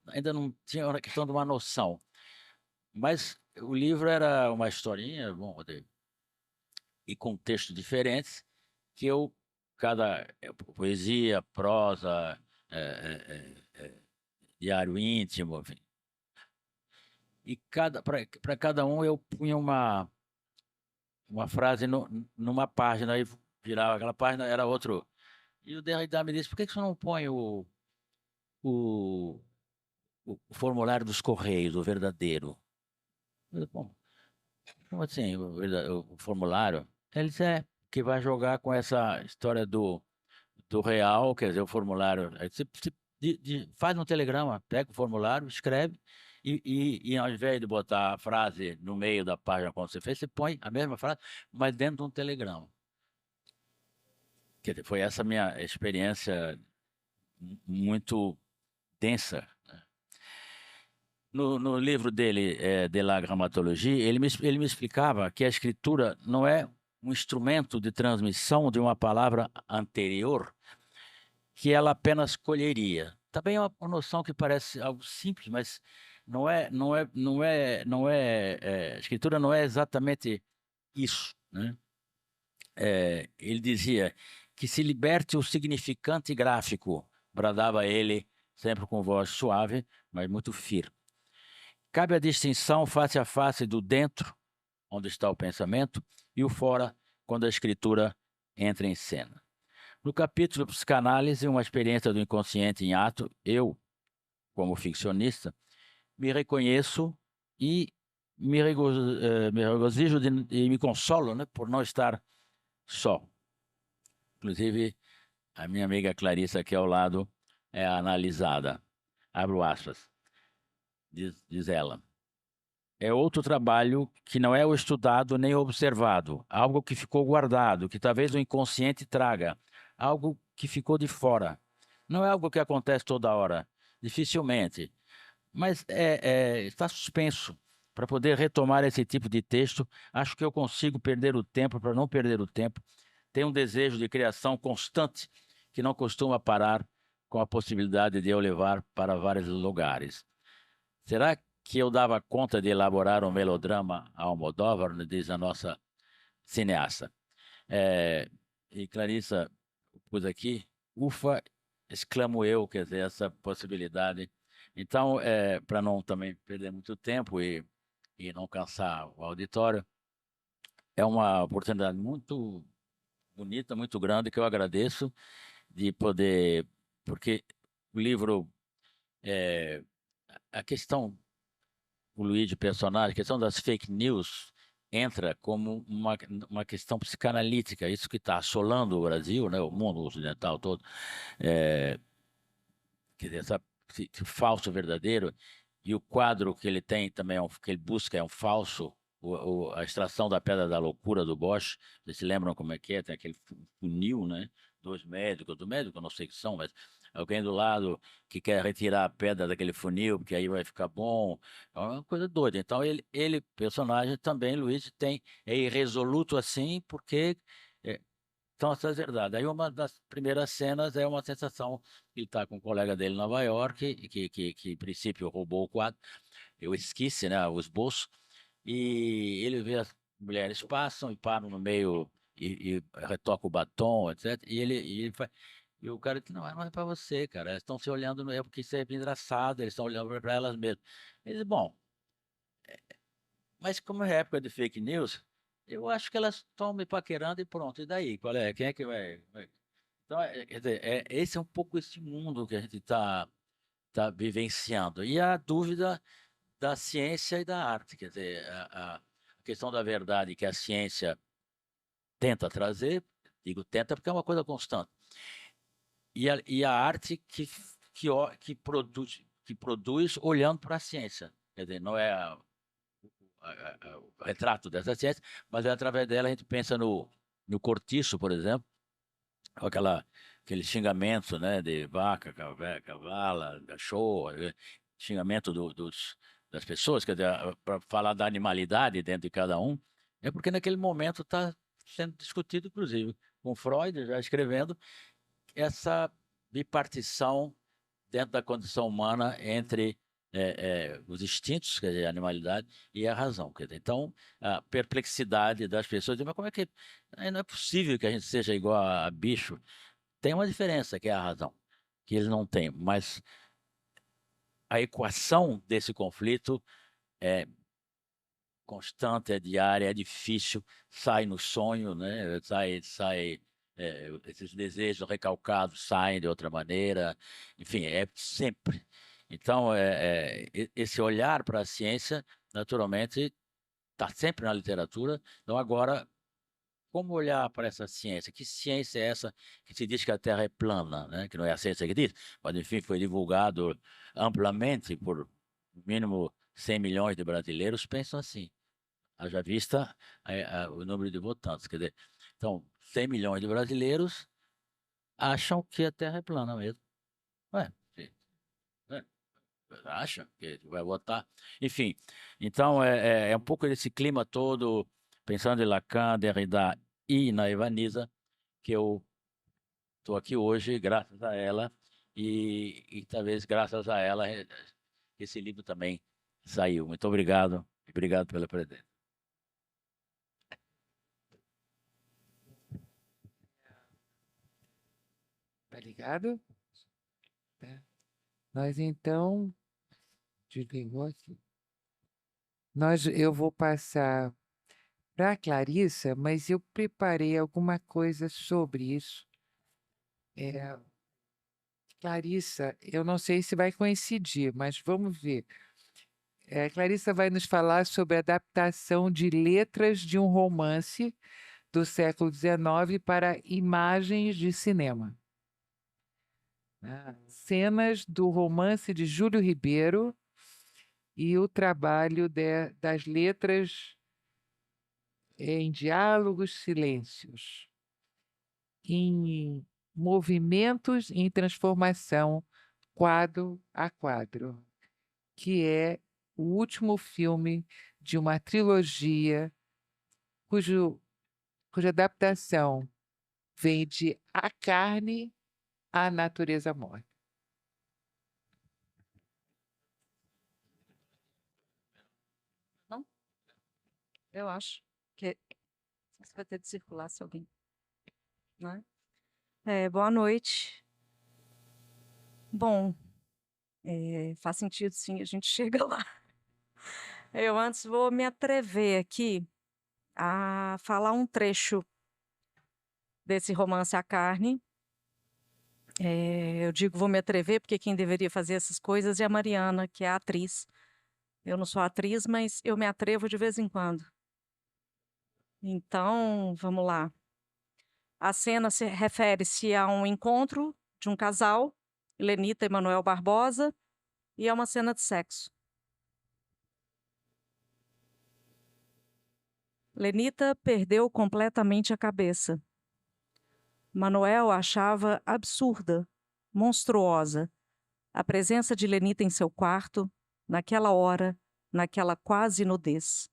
ainda não tinha uma questão de uma noção. Mas o livro era uma historinha, bom, e com textos diferentes, que poesia, prosa, diário íntimo, enfim. E para cada um eu punha uma frase numa página, aí virava aquela página, era outro. E o Derrida me disse: por que que você não põe o, o formulário dos Correios, o verdadeiro? Eu disse, bom, como assim, o formulário? Ele disse: que vai jogar com essa história do real, quer dizer, o formulário. Aí você faz um telegrama, pega o formulário, escreve, e ao invés de botar a frase no meio da página quando você fez, você põe a mesma frase, mas dentro de um telegrama. Quer dizer, foi essa minha experiência muito densa. No livro dele, De la Grammatologie, ele me explicava que a escritura não é um instrumento de transmissão de uma palavra anterior que ela apenas colheria. Também é uma noção que parece algo simples, mas a escritura não é exatamente isso, né? Ele dizia que se liberte o significante gráfico, bradava ele, sempre com voz suave, mas muito firme. Cabe a distinção face a face do dentro, onde está o pensamento, e o fora, quando a escritura entra em cena. No capítulo Psicanálise, uma experiência do inconsciente em ato, eu, como ficcionista, me reconheço e me regozijo e me consolo, né, por não estar só. Inclusive, a minha amiga Clarissa, aqui ao lado, é a analisada. Abro aspas. Diz ela. É outro trabalho que não é o estudado nem o observado, algo que ficou guardado, que talvez o inconsciente traga, algo que ficou de fora. Não é algo que acontece toda hora, dificilmente, mas está suspenso. Para poder retomar esse tipo de texto, acho que eu consigo perder o tempo para não perder o tempo. Tenho um desejo de criação constante que não costuma parar, com a possibilidade de eu levar para vários lugares. Será que eu dava conta de elaborar um melodrama a Almodóvar, nos diz a nossa cineasta? E Clarissa pus aqui, ufa, exclamo eu, quer dizer, essa possibilidade. Então, para não também perder muito tempo e não cansar o auditório, é uma oportunidade muito bonita, muito grande, que eu agradeço de poder, porque o livro, é, a questão o Luigi personagem, a questão das fake news entra como uma questão psicanalítica, isso que está assolando o Brasil, né, o mundo ocidental todo, é, quer dizer, esse falso verdadeiro, e o quadro que ele tem também, que ele busca é um falso, a extração da pedra da loucura do Bosch, vocês se lembram como é que é? Tem aquele funil, né? Dois médicos, do médico eu não sei o que são, mas alguém do lado que quer retirar a pedra daquele funil, porque aí vai ficar bom, é uma coisa doida. Então personagem também, Luiz, é irresoluto assim, porque são essas verdades. Aí uma das primeiras cenas é uma sensação, ele está com um colega dele em Nova York, que em princípio roubou o quadro, eu esqueci, né, o esboço, e ele vê as mulheres passam e param no meio e retoca o batom, etc. E o cara diz, não é para você, cara, elas estão se olhando, não é porque isso é engraçado, eles estão olhando para elas mesmas. Ele diz, bom, mas como é época de fake news, eu acho que elas estão me paquerando e pronto, e daí? Qual é? Quem é que vai? Então, quer dizer, esse é um pouco esse mundo que a gente está vivenciando. E a dúvida da ciência e da arte, quer dizer, a questão da verdade que a ciência tenta trazer, digo tenta porque é uma coisa constante, e a arte que produz olhando para a ciência. Quer dizer, não é o retrato dessa ciência, mas é através dela a gente pensa no cortiço, por exemplo, com aquele xingamento, né, de vaca, cavala, cachorro, xingamento das pessoas, quer dizer, para falar da animalidade dentro de cada um, é porque naquele momento está sendo discutido, inclusive, com Freud já escrevendo essa bipartição dentro da condição humana entre os instintos, quer dizer, a animalidade, e a razão. Quer dizer, então, a perplexidade das pessoas, mas como é que não é possível que a gente seja igual a bicho? Tem uma diferença, que é a razão, que eles não têm, mas a equação desse conflito é constante, é diária, é difícil, sai no sonho, né? Esses desejos recalcados saem de outra maneira, enfim, é sempre. Então, esse olhar para a ciência, naturalmente, está sempre na literatura. Então, agora, como olhar para essa ciência? Que ciência é essa que se diz que a Terra é plana, né? Que não é a ciência que diz, mas, enfim, foi divulgado amplamente por, no mínimo, 100 milhões de brasileiros pensam assim. Haja vista o número de votantes. Quer dizer, então, 100 milhões de brasileiros acham que a Terra é plana mesmo. Ué, né? Acha que vai votar. Enfim, então é um pouco desse clima todo, pensando em Lacan, Derrida e na Ivaniza, que eu estou aqui hoje, graças a ela, e talvez graças a ela esse livro também saiu. Muito obrigado, obrigado pela presença. Tá ligado? Tá. Nós então, desligou aqui. Eu vou passar para a Clarissa, mas eu preparei alguma coisa sobre isso. Clarissa, eu não sei se vai coincidir, mas vamos ver. Clarissa vai nos falar sobre a adaptação de letras de um romance do século XIX para imagens de cinema. Cenas do romance de Júlio Ribeiro e o trabalho das letras em diálogos, silêncios, em movimentos em transformação, quadro a quadro, que é o último filme de uma trilogia cuja adaptação vem de A Carne, a Natureza Morta. Não? Eu acho que você vai ter de circular se alguém, né? Boa noite. Bom, faz sentido sim, a gente chega lá. Eu antes vou me atrever aqui a falar um trecho desse romance A Carne. Eu digo vou me atrever porque quem deveria fazer essas coisas é a Mariana, que é a atriz. Eu não sou atriz, mas eu me atrevo de vez em quando. Então, vamos lá. A cena refere-se a um encontro de um casal, Lenita e Manuel Barbosa, e é uma cena de sexo. Lenita perdeu completamente a cabeça. Manuel achava absurda, monstruosa, a presença de Lenita em seu quarto, naquela hora, naquela quase nudez.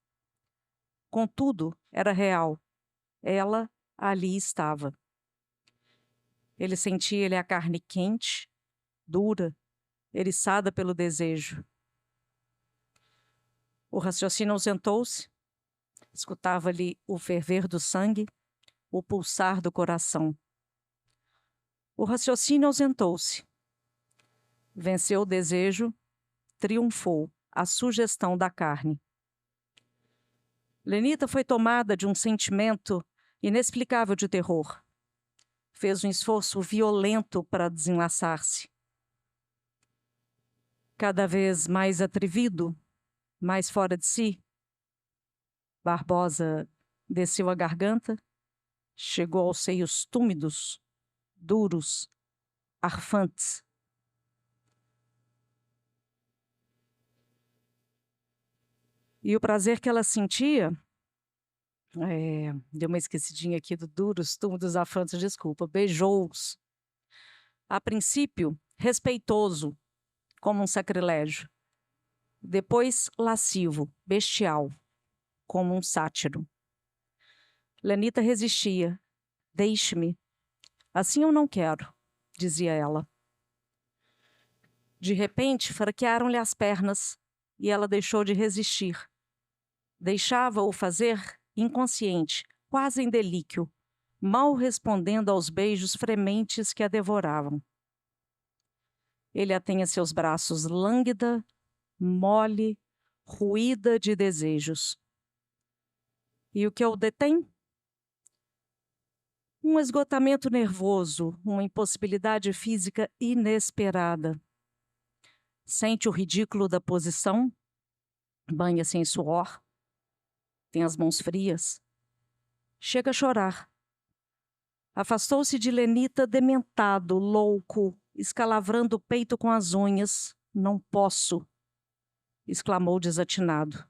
Contudo, era real. Ela ali estava. Ele sentia-lhe a carne quente, dura, eriçada pelo desejo. O raciocínio ausentou-se, escutava-lhe o ferver do sangue, o pulsar do coração. O raciocínio ausentou-se. Venceu o desejo, triunfou a sugestão da carne. Lenita foi tomada de um sentimento inexplicável de terror. fez um esforço violento para desenlaçar-se. Cada vez mais atrevido, mais fora de si, Barbosa desceu a garganta, chegou aos seios túmidos, duros, arfantes. E o prazer que ela sentia, deu uma esquecidinha aqui do duros, túmidos, arfantes, desculpa, beijou-os. A princípio, respeitoso, como um sacrilégio. Depois, lascivo, bestial, como um sátiro. Lenita resistia. Deixe-me. Assim eu não quero, dizia ela. De repente, fraquearam-lhe as pernas e ela deixou de resistir. Deixava-o fazer inconsciente, quase em delíquio, mal respondendo aos beijos frementes que a devoravam. Ele a tem a seus braços lânguida, mole, ruída de desejos. E o que o detém? Um esgotamento nervoso, uma impossibilidade física inesperada. Sente o ridículo da posição, banha-se em suor, tem as mãos frias. Chega a chorar. Afastou-se de Lenita dementado, louco, escalavrando o peito com as unhas. Não posso, exclamou desatinado.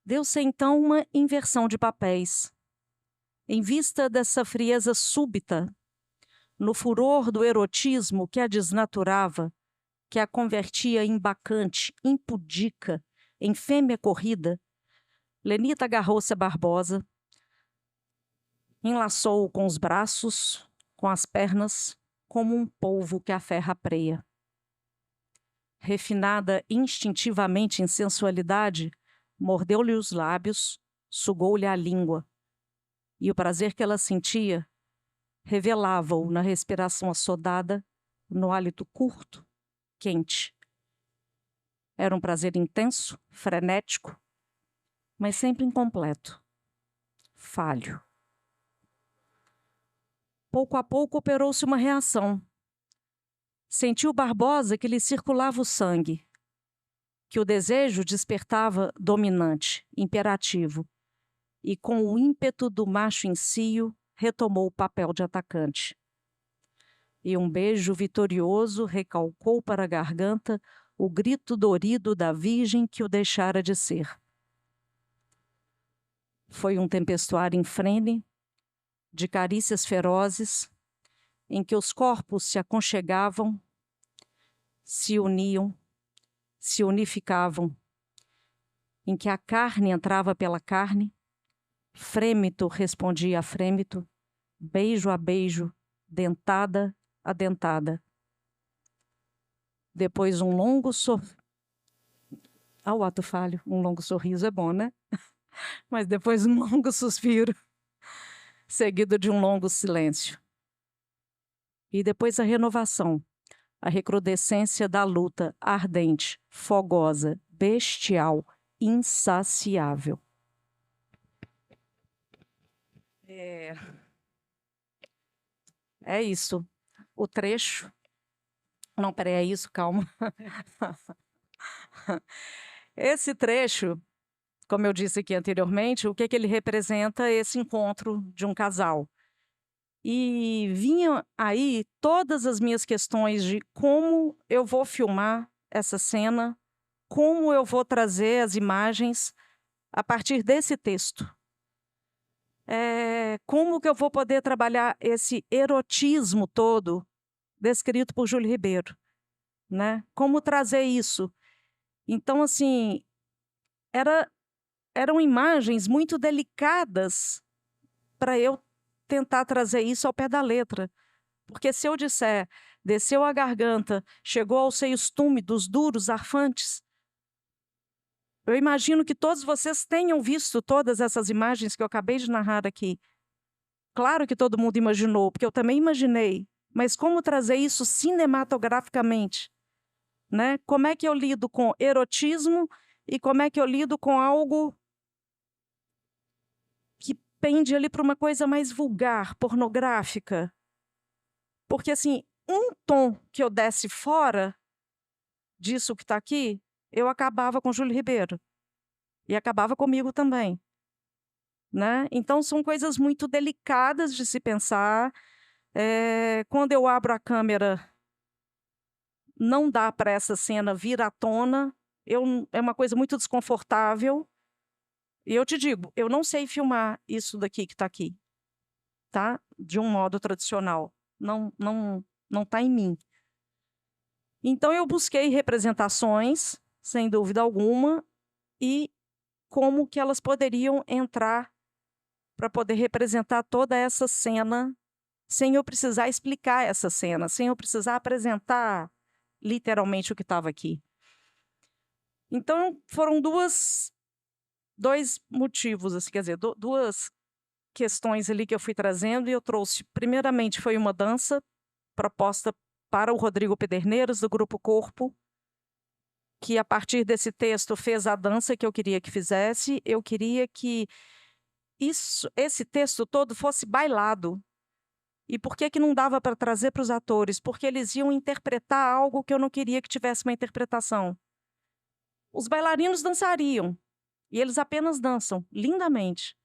Deu-se então uma inversão de papéis. Em vista dessa frieza súbita, no furor do erotismo que a desnaturava, que a convertia em bacante, impudica, em fêmea corrida, Lenita agarrou-se a Barbosa, enlaçou-o com os braços, com as pernas, como um polvo que aferra a preia. Refinada instintivamente em sensualidade, mordeu-lhe os lábios, sugou-lhe a língua, e o prazer que ela sentia revelava-o na respiração assodada, no hálito curto, quente. Era um prazer intenso, frenético, mas sempre incompleto, falho. Pouco a pouco operou-se uma reação. Sentiu Barbosa que lhe circulava o sangue, que o desejo despertava dominante, imperativo, e com o ímpeto do macho encio, retomou o papel de atacante. E um beijo vitorioso recalcou para a garganta o grito dorido da virgem que o deixara de ser. Foi um tempestuário infrene, de carícias ferozes, em que os corpos se aconchegavam, se uniam, se unificavam, em que a carne entrava pela carne, frêmito respondia a frêmito, beijo a beijo, dentada a dentada. Depois um longo o ato falho, um longo sorriso é bom, né? Mas depois um longo suspiro, seguido de um longo silêncio. E depois a renovação, a recrudescência da luta ardente, fogosa, bestial, insaciável. É isso. O trecho... Não, peraí, é isso, calma. Esse trecho, como eu disse aqui anteriormente, o que ele representa? Esse encontro de um casal. E vinham aí todas as minhas questões de como eu vou filmar essa cena, como eu vou trazer as imagens a partir desse texto. Como que eu vou poder trabalhar esse erotismo todo descrito por Júlio Ribeiro, né? Como trazer isso? Então, assim, eram imagens muito delicadas para eu tentar trazer isso ao pé da letra. Porque se eu disser, desceu a garganta, chegou aos seios túmidos, duros, arfantes, eu imagino que todos vocês tenham visto todas essas imagens que eu acabei de narrar aqui. Claro que todo mundo imaginou, porque eu também imaginei. Mas como trazer isso cinematograficamente? Né? Como é que eu lido com erotismo e como é que eu lido com algo que pende ali para uma coisa mais vulgar, pornográfica. Porque, assim, um tom que eu desse fora disso que está aqui, eu acabava com Júlio Ribeiro. E acabava comigo também. Né? Então, são coisas muito delicadas de se pensar. Quando eu abro a câmera, não dá para essa cena vir à tona. É uma coisa muito desconfortável. E eu te digo, eu não sei filmar isso daqui que está aqui, tá? De um modo tradicional. Não está em mim. Então, eu busquei representações, sem dúvida alguma, e como que elas poderiam entrar para poder representar toda essa cena, sem eu precisar explicar essa cena, sem eu precisar apresentar literalmente o que estava aqui. Então, foram dois motivos, assim, quer dizer, duas questões ali que eu fui trazendo, e eu trouxe, primeiramente, foi uma dança proposta para o Rodrigo Pederneiros, do Grupo Corpo, que a partir desse texto fez a dança que eu queria que fizesse. Eu queria que esse texto todo fosse bailado. E por que não dava para trazer para os atores? Porque eles iam interpretar algo que eu não queria que tivesse uma interpretação. Os bailarinos dançariam, e eles apenas dançam, lindamente.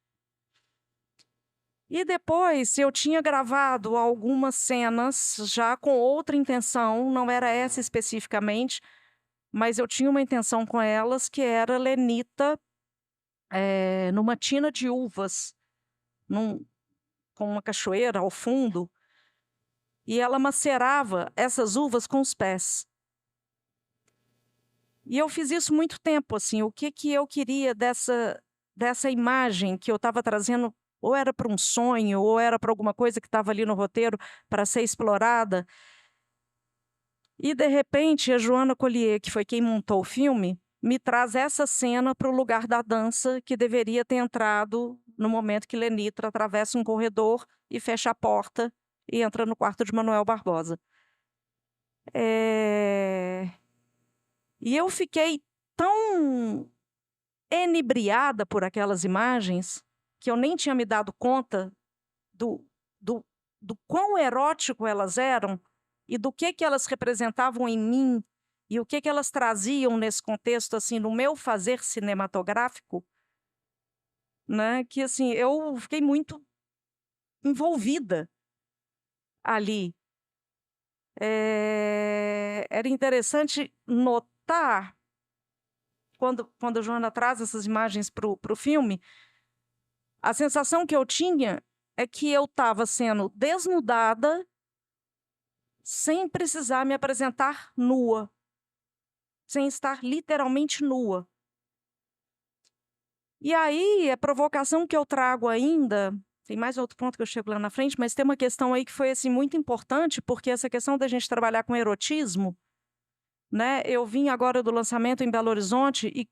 E depois eu tinha gravado algumas cenas já com outra intenção, não era essa especificamente, mas eu tinha uma intenção com elas, que era Lenita numa tina de uvas, com uma cachoeira ao fundo, e ela macerava essas uvas com os pés. E eu fiz isso muito tempo, assim, o que eu queria dessa imagem que eu estava trazendo, ou era para um sonho, ou era para alguma coisa que estava ali no roteiro para ser explorada. E, de repente, a Joana Collier, que foi quem montou o filme, me traz essa cena para o lugar da dança que deveria ter entrado no momento que Lenitra atravessa um corredor e fecha a porta e entra no quarto de Manuel Barbosa. E eu fiquei tão enebriada por aquelas imagens que eu nem tinha me dado conta do quão erótico elas eram e do que elas representavam em mim e o que elas traziam nesse contexto, assim, no meu fazer cinematográfico, né? Que, assim, eu fiquei muito envolvida ali. Era interessante notar, quando a Joana traz essas imagens para o filme, a sensação que eu tinha é que eu estava sendo desnudada sem precisar me apresentar nua, sem estar literalmente nua. E aí, a provocação que eu trago ainda, tem mais outro ponto que eu chego lá na frente, mas tem uma questão aí que foi, assim, muito importante, porque essa questão da gente trabalhar com erotismo, né? Eu vim agora do lançamento em Belo Horizonte e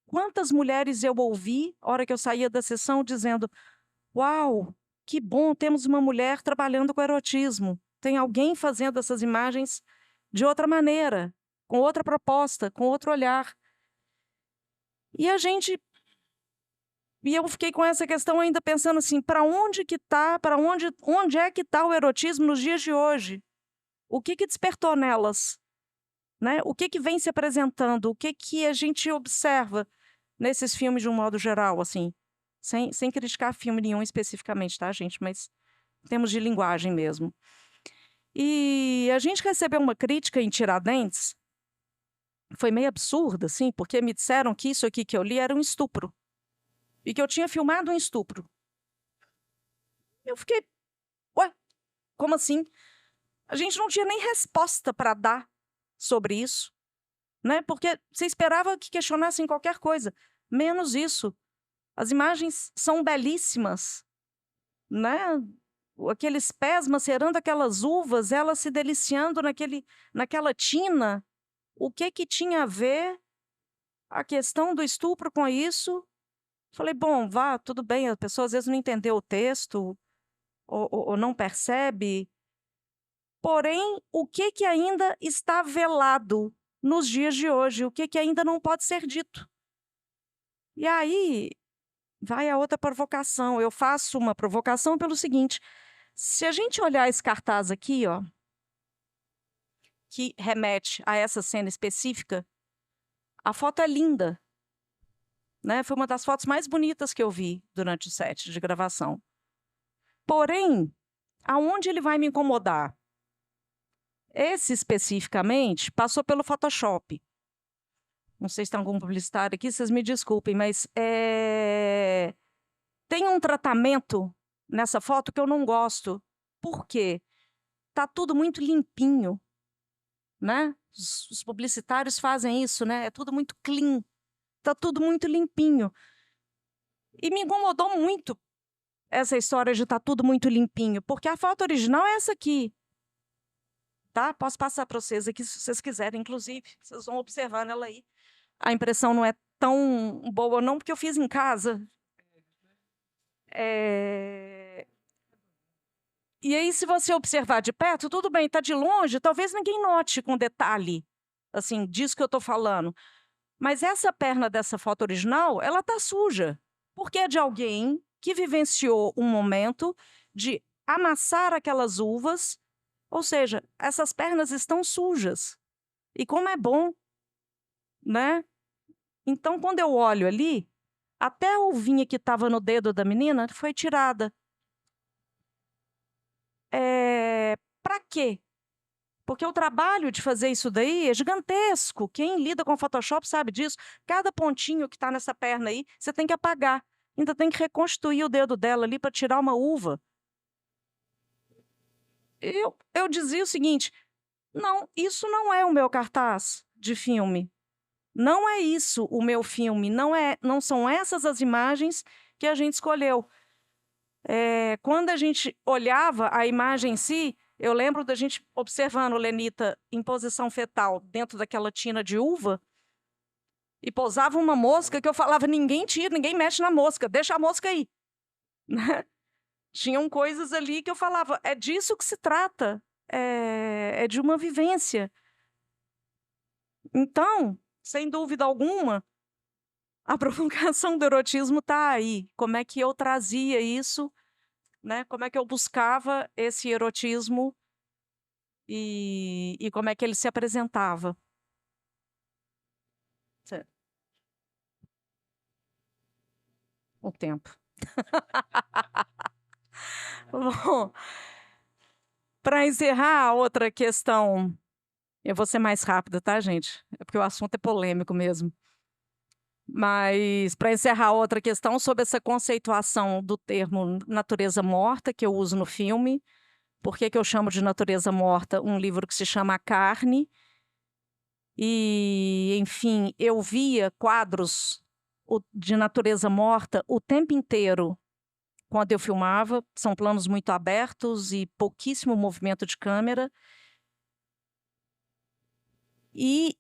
quantas mulheres eu ouvi, na hora que eu saía da sessão, dizendo: uau, que bom, temos uma mulher trabalhando com erotismo. Tem alguém fazendo essas imagens de outra maneira, com outra proposta, com outro olhar. E eu fiquei com essa questão ainda pensando assim, para onde que tá, onde é que está o erotismo nos dias de hoje? O que despertou nelas? Né? O que vem se apresentando? O que a gente observa nesses filmes de um modo geral, assim? Sem criticar filme nenhum especificamente, tá, gente? Mas em termos de linguagem mesmo. E a gente recebeu uma crítica em Tiradentes, foi meio absurda, assim, porque me disseram que isso aqui que eu li era um estupro. E que eu tinha filmado um estupro. Eu fiquei, ué, como assim? A gente não tinha nem resposta para dar sobre isso, né? Porque você esperava que questionassem qualquer coisa, menos isso. As imagens são belíssimas, né? Aqueles pés macerando aquelas uvas, elas se deliciando naquela tina. O que tinha a ver a questão do estupro com isso? Falei, bom, vá, tudo bem, a pessoa às vezes não entendeu o texto ou não percebe. Porém, o que ainda está velado nos dias de hoje? O que ainda não pode ser dito? E aí, vai a outra provocação. Eu faço uma provocação pelo seguinte: se a gente olhar esse cartaz aqui, ó, que remete a essa cena específica, a foto é linda, né? Foi uma das fotos mais bonitas que eu vi durante o set de gravação. Porém, aonde ele vai me incomodar? Esse especificamente passou pelo Photoshop. Não sei se tem algum publicitário aqui, vocês me desculpem, mas tem um tratamento nessa foto que eu não gosto. Por quê? Tá tudo muito limpinho, né? Os publicitários fazem isso, né? É tudo muito clean, tá tudo muito limpinho. E me incomodou muito essa história de tá tudo muito limpinho, porque a foto original é essa aqui. Tá? Posso passar para vocês aqui se vocês quiserem, inclusive, vocês vão observando ela aí. A impressão não é tão boa não, porque eu fiz em casa. E aí, se você observar de perto, tudo bem, está de longe, talvez ninguém note com detalhe, assim, disso que eu estou falando. Mas essa perna dessa foto original, ela está suja, porque é de alguém que vivenciou um momento de amassar aquelas uvas, ou seja, essas pernas estão sujas. E como é bom, né? Então, quando eu olho ali, até a uvinha que estava no dedo da menina foi tirada. Para quê? Porque o trabalho de fazer isso daí é gigantesco. Quem lida com Photoshop sabe disso. Cada pontinho que está nessa perna aí, você tem que apagar. Ainda tem que reconstruir o dedo dela ali para tirar uma uva. Eu dizia o seguinte: não, isso não é o meu cartaz de filme. Não é isso o meu filme. Não são essas as imagens que a gente escolheu. Quando a gente olhava a imagem em si, eu lembro da gente observando Lenita em posição fetal dentro daquela tina de uva e pousava uma mosca que eu falava, ninguém tira, ninguém mexe na mosca, deixa a mosca aí. Tinham coisas ali que eu falava, é disso que se trata, é de uma vivência. Então, sem dúvida alguma, a provocação do erotismo está aí. Como é que eu trazia isso, né? Como é que eu buscava esse erotismo e como é que ele se apresentava. O tempo. Bom, para encerrar a outra questão, eu vou ser mais rápida, tá, gente? É porque o assunto é polêmico mesmo. Mas para encerrar a outra questão sobre essa conceituação do termo natureza morta que eu uso no filme, por que eu chamo de natureza morta um livro que se chama A Carne? E, enfim, eu via quadros de natureza morta o tempo inteiro quando eu filmava. São planos muito abertos e pouquíssimo movimento de câmera. E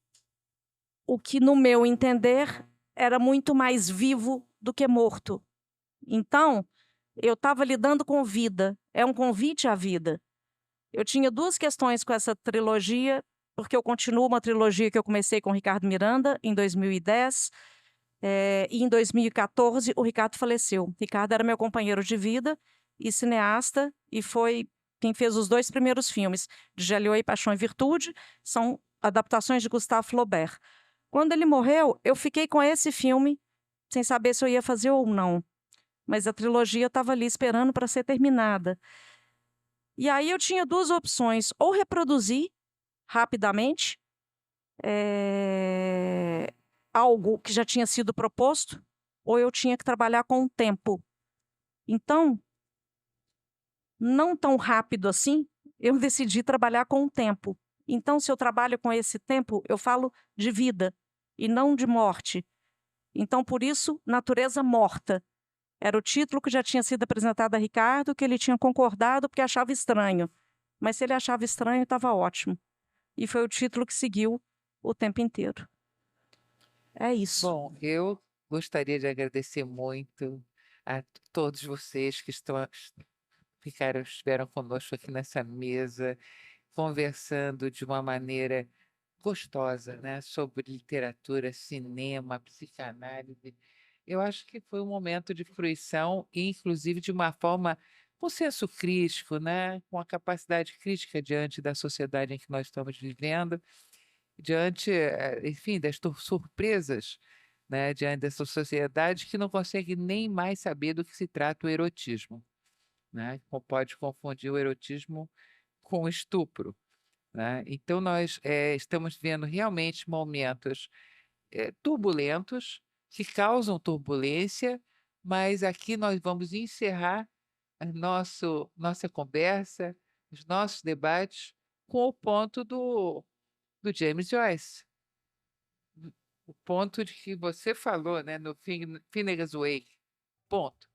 o que, no meu entender, era muito mais vivo do que morto. Então, eu estava lidando com vida, é um convite à vida. Eu tinha duas questões com essa trilogia, porque eu continuo uma trilogia que eu comecei com o Ricardo Miranda, em 2010, e em 2014 o Ricardo faleceu. O Ricardo era meu companheiro de vida e cineasta, e foi quem fez os dois primeiros filmes, de Geliô, Paixão e Virtude, são adaptações de Gustave Flaubert. Quando ele morreu, eu fiquei com esse filme, sem saber se eu ia fazer ou não. Mas a trilogia estava ali esperando para ser terminada. E aí eu tinha duas opções: ou reproduzir rapidamente algo que já tinha sido proposto, ou eu tinha que trabalhar com o tempo. Então, não tão rápido assim, eu decidi trabalhar com o tempo. Então, se eu trabalho com esse tempo, eu falo de vida e não de morte. Então, por isso, Natureza Morta. Era o título que já tinha sido apresentado a Ricardo, que ele tinha concordado porque achava estranho. Mas se ele achava estranho, estava ótimo. E foi o título que seguiu o tempo inteiro. É isso. Bom, eu gostaria de agradecer muito a todos vocês que estiveram conosco aqui nessa mesa, conversando de uma maneira gostosa, né, sobre literatura, cinema, psicanálise. Eu acho que foi um momento de fruição e inclusive de uma forma com senso crítico, né, com a capacidade crítica diante da sociedade em que nós estamos vivendo, diante, enfim, das surpresas, né, diante dessa sociedade que não consegue nem mais saber do que se trata o erotismo, né, pode confundir o erotismo com o estupro, né. Então nós, estamos vendo realmente momentos turbulentos, que causam turbulência, mas aqui nós vamos encerrar a nossa conversa, os nossos debates, com o ponto do James Joyce. O ponto de que você falou, né, no Finnegan's Wake, ponto.